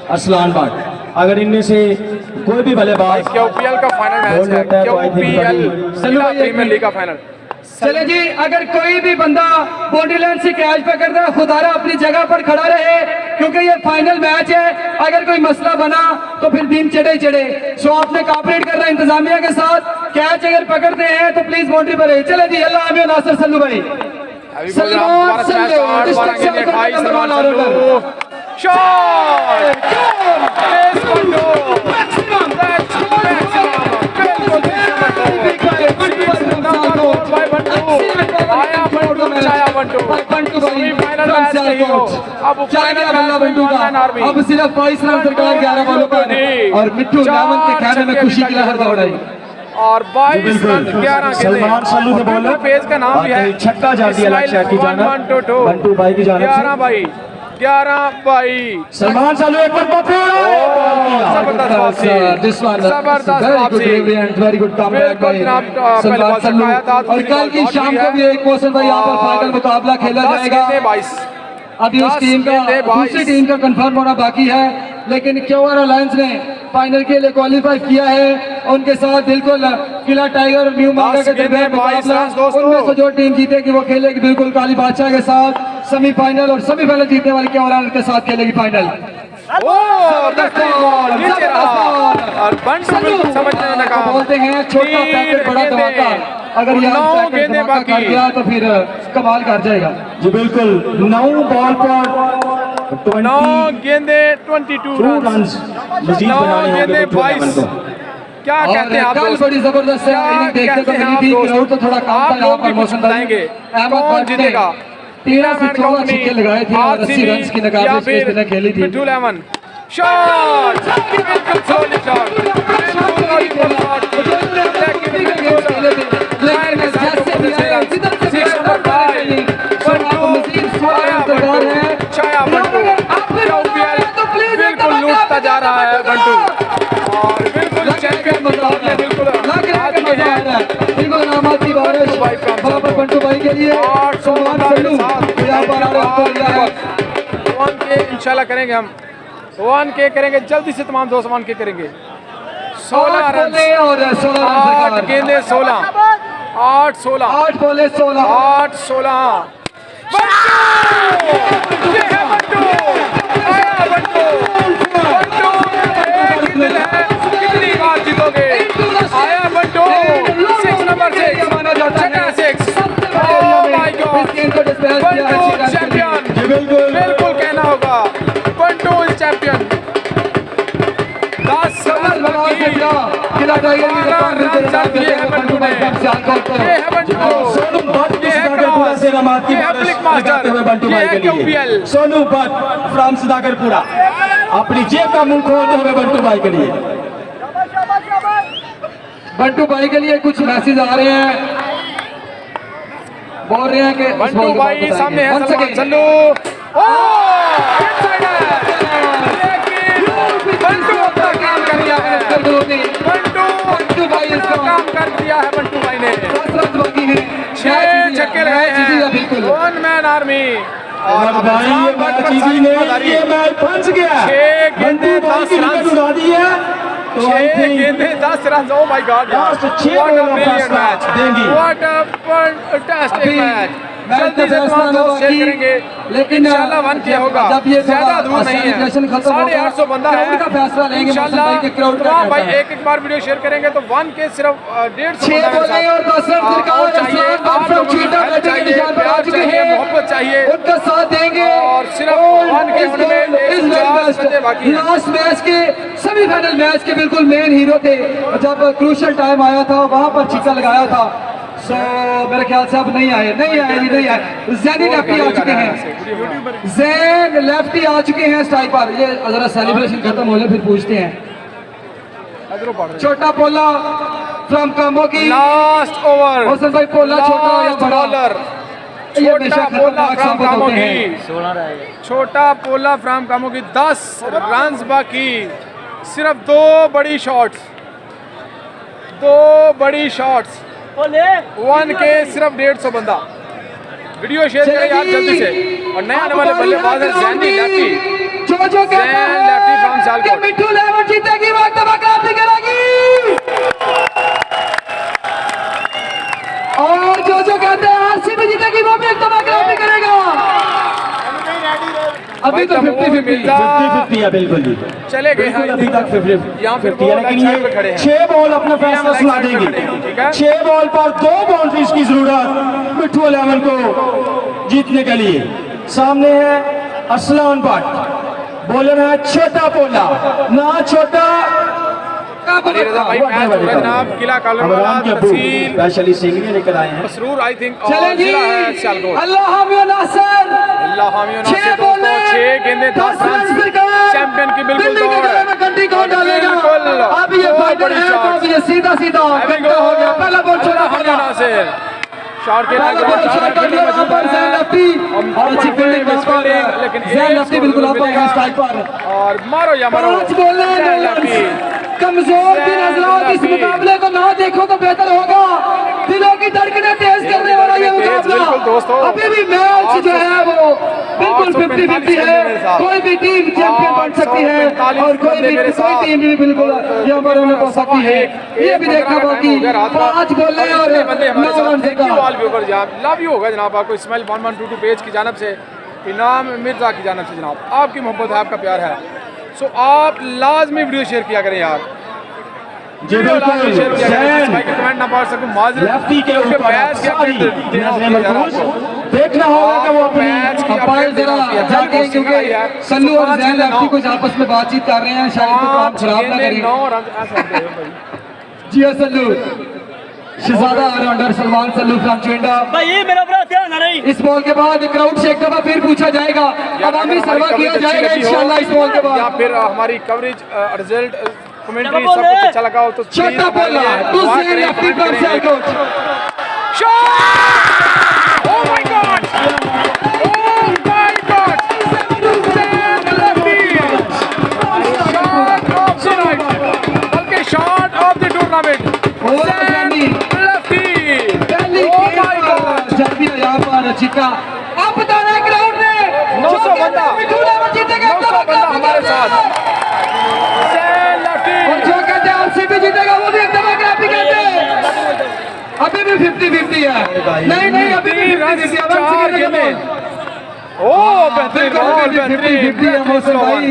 अरसलान भट्ट। अगर इनमें से कोई भी बल्लेबाज केओपीएल का फाइनल मैच है, केओपीएल प्रीमियर लीग का फाइनल। चले जी, अगर कोई भी बंदा बॉडीलैंड से कैच पकड़ता है खुदारा अपनी जगह पर खड़ा रहे क्योंकि ये फाइनल मैच है। अगर कोई मसला बना तो फिर दिन चढ़े चढ़े। सो आपने कॉपरेट करना इंतजामिया के साथ। कैच अगर पकड़ते हैं तो प्लीज बाउंड्री पर रहे। चले जी, अल्लाह हाफिज़ नासिर सल्लू भाई। सलमान सल्लू डिस्ट्रिक्ट से विकेट नंबर 1 ऑलराउंडर। शॉट अब सिर्फ 22 रन सरकार 11 बॉलों पर और मिट्ठू 11 के कहने में खुशी की लहर दौड़ाई और 22 रन 11 सलमान सल्लू के बॉलर पेज का नाम भी है। छक्का जा दिया लक्ष्य की जानिब, बंटू भाई की जानिब से। 11 बाई सलमान सल्लू एक बार जबरदस्त वापसी, जबरदस्त वापसी, वेरी गुड कमबैक बिल्कुल जनाब, सलमान पहले सल्लू। आया था, और कल की शाम को भी एक मौसम भाई यहाँ पर फाइनल मुकाबला खेला जाएगा। 22 अभी उस टीम का दूसरी टीम का कंफर्म होना बाकी है, लेकिन केओआर अलायंस ने फाइनल के लिए क्वालिफाई किया है। उनके साथ बिल्कुल किला टाइगर और न्यू मांगा के दरमियान मुकाबला, उनमें से जो टीम जीतेगी वो खेलेगी बिल्कुल काली बादशाह के साथ सेमीफाइनल और सेमीफाइनल जीतने वाली केओआर अलायंस के साथ खेलेगी फाइनल। समझने में नाकाम। बोलते हैं छोटा पैकेट बड़ा धमाका। अगर यहाँ पैकेट धमाका कर गया तो फिर कमाल कर जाएगा। जी बिल्कुल, 9 बॉल पर 9 गेंदे 22 रन मजीद बनाने होंगे मिट्ठू 11 को। क्या कहते हैं आप कल दोस्त? बड़ी जबरदस्त क्या इनिंग देखने को कहते हैं मिली आप थी। दोस्त? क्राउड तो थोड़ा कम था आप यहाँ लोग पर भी मौसम बताएंगे अहमद कौन भट्ट ने जीतेगा? 13 से 14 छक्के लगाए थे और 80 रन की नकाब इसने खेली थी। मिट्ठू 11 शॉट, बिल्कुल सोली शॉट, बिल्कुल लूटता जा रहा है बंटू और बिल्कुल चैंपियन मुकाबले बिल्कुल बिल्कुल नामात की बारिश वहाँ पर बंटू भाई के लिए सलमान सल्लू यहाँ पर आ रहा है। इंशाल्लाह करेंगे हम 1K करेंगे जल्दी से, तमाम दोस्त 1K करेंगे। 16 रन और 16 रन 8 सरकार। गेंदे 16 8 16 8 बॉले 16 8 16 ये है बंटू आया बंटू बंटू एक दिल है कितनी बार जीतोगे आया बंटू 6 नंबर 6 छठा 6 ओह माय गॉड बंटू चैंपियन बिल्कुल कहना होगा बंटू इज चैंपियन 10 रन बाकी किला टाइगर की कप्तान रन चल दिए हैं बंटू ने ये है बंटू सोनू भट्ट ये है सुधागरपुरा से रमात की ये है फ्लिक मास्टर बंटू ये भाई है के लिए QPL सोनू भट्ट फ्रॉम सुधागरपुरा अपनी जेब का मुंह खोलते हुए बंटू भाई के लिए। बंटू भाई के लिए कुछ मैसेज आ रहे हैं, बोल रहे हैं कि बंटू भाई सामने है सलमान सल्लू इनसाइड है लेकिन बंटू अपना काम कर दिया है बंटू भाई इसका काम कर दिया है बंटू भाई ने 6 छक्के लगाए हैं 1 मैन आर्मी और भाई ये मैच इजी नहीं, ये मैच फंस गया। 6 गेंदे 10 रन उड़ा दी है तो 6 गेंदे 10 run oh my God Last 6 what a over का ब्रिलियंट फैसला मैच देंगी। What a fantastic match match जल्दी से फैसला तमाम दोस्त शेयर होगा करेंगे लेकिन इंशाल्लाह 1 किया होगा जब ये ज्यादा दूर नहीं है सेलिब्रेशन खत्म होगा 850 बंदा है क्राउड का फैसला लेंगे इंशाल्लाह भाई के क्राउड का तमाम भाई कहता है। एक बार वीडियो शेयर करेंगे तो 1 के सिर्फ 150 छह बंदा बोले और 10 रन सरकार और चाहिए इरफान आप from लोगों की चीटा हेल्प बैटिंग के चाहिए निशान पर आ प्यार चुके चाहिए हैं, मोहब्बत चाहिए उनका साथ देंगे और सिर्फ 1 के होने में 150 बंदे बाकी हैं लास्ट मैच के सेमीफाइनल मैच के बिल्कुल मेन हीरो थे, जब क्रूशियल टाइम आया था वहां पर छिक्का लगाया था। सो मेरे ख्याल से अब नहीं आए जैनी लेफ्टी आ चुके हैं, जैन लेफ्टी आ चुके हैं स्ट्राइक पर। ये जरा सेलिब्रेशन खत्म हो जाए फिर पूछते हैं। छोटा पोला फ्रॉम काम्बो की लास्ट ओवर हसन भाई, पोला छोटा या लास्ट बड़ा? बॉलर ये छोटा हमेशा पोला खतरनाक फ्रॉम साबित कामो होते की हैं। छोटा पोला फ्रॉम कामो की 10 रन बाकी, सिर्फ 2 बड़ी शॉट्स 1 के सिर्फ 150 बंदा। वीडियो शेयर करें यार जल्दी से। और नए आने वाले बल्लेबाज हैं जैनी लेफ्टी जो कहता जैन लेफ्टी फ्रॉम है कि सियालकोट। मिट्ठू लेवर जीतेगी वक्त मुकाबले करेगी, और जो कहते हैं आरसीबी जीतेगी वो भी एक मुकाबले करेगा। अभी तो 50-50 है बिल्कुल जी, चले गए हैं अभी तक 50 यहाँ फिर 50 है, लेकिन साइड पे खड़े ये हैं। 6 बॉल अपना फैसला सुना ठीक देंगे। है 6 बॉल पर 2 बाउंड्रीज की जरूरत मिट्ठू 11 को जीतने के लिए। सामने है असलान भट्ट, बॉलर है छोटा पोला ना छोटा अली रजा भाई मैच हो रहा है जनाब किला कालरवाला तहसील स्पेशली सिंगली लेकर आए हैं। मसरूर आई थिंक चलेगी। जिला है सियालकोट। अल्लाह हामियो नासर, अल्लाह हामियो छह नासिर बॉलें, दोस्तों 6 गेंदे 10 रन चैंपियन की बिल्कुल दिल्ली के दौड़ गले में घंटी कौन डालेगा? बिल्कुल अब ये बहुत फाइटर बड़ी है तो अब शॉट ये सीधा घंटा हो गया। पहला बॉल छोड़ा अल्लाह हामियो नासिर शॉट के पहला बॉल शॉट कर दिया वहां पर जैन लेफ्टी, और अच्छी फील्डिंग वहां पर लेकिन जैन लेफ्टी बिल्कुल आप आएगा स्ट्राइक पर। और मारो या मारो 5 बॉलें, जैन लेफ्टी। कमजोर दिन हजरात इस मुकाबले को ना देखो तो बेहतर होगा, दिलों की धड़कनें तेज करने वाला ये बिल्कुल दोस्तों। मुकाबला। अभी भी मैच जो है वो बिल्कुल 50-50 है, कोई भी टीम चैंपियन बन सकती है और कोई टीम भी बिल्कुल यहाँ पर होने पा सकती है। ये भी देखना बाकी 5 बॉलें और 9 रन से लव यू होगा जनाब आपको इस्माइल 1122 पेज की जानब से, इनाम मिर्जा की जानब से जनाब, आपकी मोहब्बत है, आपका प्यार है। सो आप लाजमी वीडियो शेयर किया करें यार, जी बिल्कुल जैन भाई के कमेंट ना पढ़ सकूं माजरत लेफ्टी के ऊपर मैच के सारी अपडेट देना नजरें होगा यार मरकूज आपको। देखना होगा कि वो अपनी मैच की अंपायर अपडेट देना जरा होती है। जाके, क्योंकि सल्लू और जैन लेफ्टी कुछ आपस में बातचीत कर रहे हैं, शायद कोई काम खराब ना करें। 9 रन ऐसा दे भाई। जी हाँ सल्लू, शहजादा ऑलराउंडर सलमान सल्लू फ्रॉम चुंडा। भाई ये मेरा बड़ा ध्यान आ रही। इस बॉल के बाद क्राउड से एक दफा फिर पूछा जाएगा, अवामी सर्वा किया जाएगा इंशाल्लाह इस बॉल के या बाद। फिर हमारी कवरेज रिजल्ट कमेंट्री सब कुछ अच्छा लगा हो तो छोटा बोला टू से lefty from Sialkot. Shot oh my God oh my God बल्कि शॉट ऑफ द टूर्नामेंट यहाँ पर चिक्का आप बता रहे ग्राउंड में 900 बंदा जीतेगा 900 बंदा हमारे साथ और जो कहते हैं आरसीबी है नहीं अभी भी 4 गेंदें। ओ बेहतरीन बॉल, बेहतरीन भाई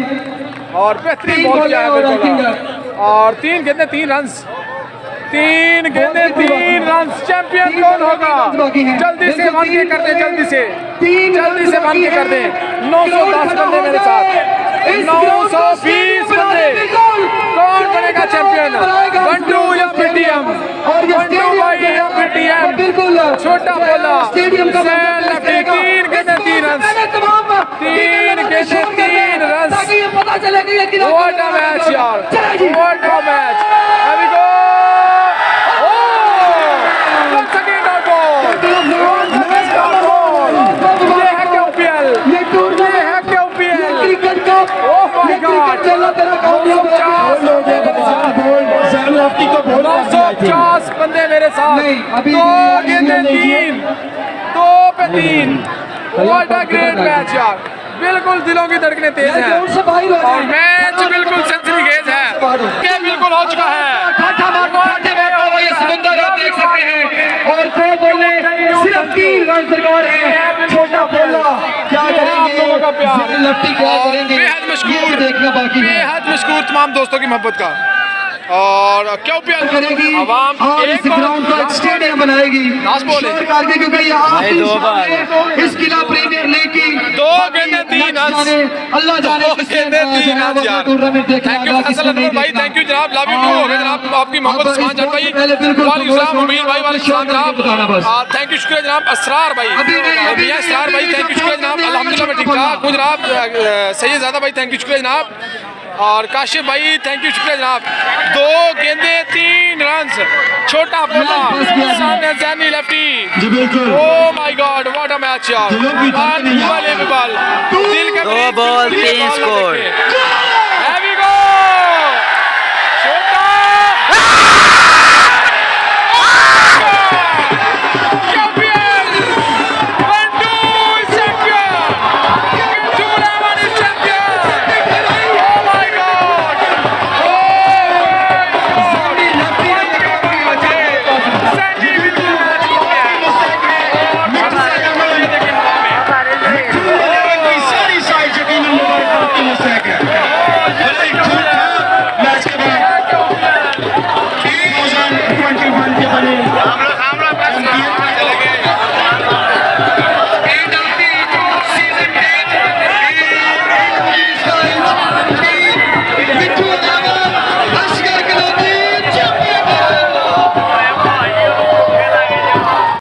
और बेहतरीन बॉल किया है बिल्कुल। और 3 गेंदें 3 रन्स, 3 गेंदें 3 रन्स। चैंपियन कौन होगा? जल्दी से वन के कर दे, जल्दी से वन के कर दे। 910 बंदे मेरे साथ, 920 बंदे। कौन बनेगा चैंपियन? बंटू या पीटीएम? बंटू भाई या पीटीएम? छोटा बोला सैन लफ्टी। 3 गेंदें 3 रन्स, 3 गेंदें 3 रन्स। व्हाट अ मैच यार, व्हाट अ मैच। अभी गो बंदे मेरे साथ, 2 गेंदें 3, 2 पे 3। व्हाट अ ग्रेट मैच यार, बिल्कुल दिलों की धड़कनें तेज हैं और मैच बिल्कुल सेंचुरीखेज है। क्या बिल्कुल हो चुका है। देख सकते हैं और 2 बॉलें सिर्फ 3 रन दरकार है। छोटा बोला क्या करेंगे, लफ्टी क्या करेंगे, बेहद मशहूर, देखना बाकी है। बेहद मशहूर तमाम दोस्तों की मोहब्बत का। और क्यों करेगी आवाम और इस ग्राउंड का एक स्टेडियम बनाएगी करके, क्योंकि यहाँ इस किला प्रीमियर लीग की 2 गेंदें 3 रन्स, अल्लाह जाने टूर्नामेंट देखने थैंक यू फैसल अनवर भाई, थैंक यू जनाब, लव यू टू। हो गए जनाब आपकी मोहब्बत उस्मान जाट भाई, वालेकुम सलाम मुबीन भाई, वालेकुम सलाम जनाब, थैंक यू शुक्रिया जनाब। असरार भाई, मियां असरार भाई, थैंक यू शुक्रिया जनाब। अल्हम्दुलिल्लाह मैं ठीक ठाक हूँ जनाब। सैयद ज़ादा भाई, थैंक यू शुक्रिया जनाब। और काशिफ भाई, थैंक यू शुक्रिया जनाब। 2 गेंदें 3 रन्स, छोटा बोला सामने जैनी lefty. Oh my god, what a match यार, अनबिलीवेबल। दिल के 2 बॉल 3 स्कोर।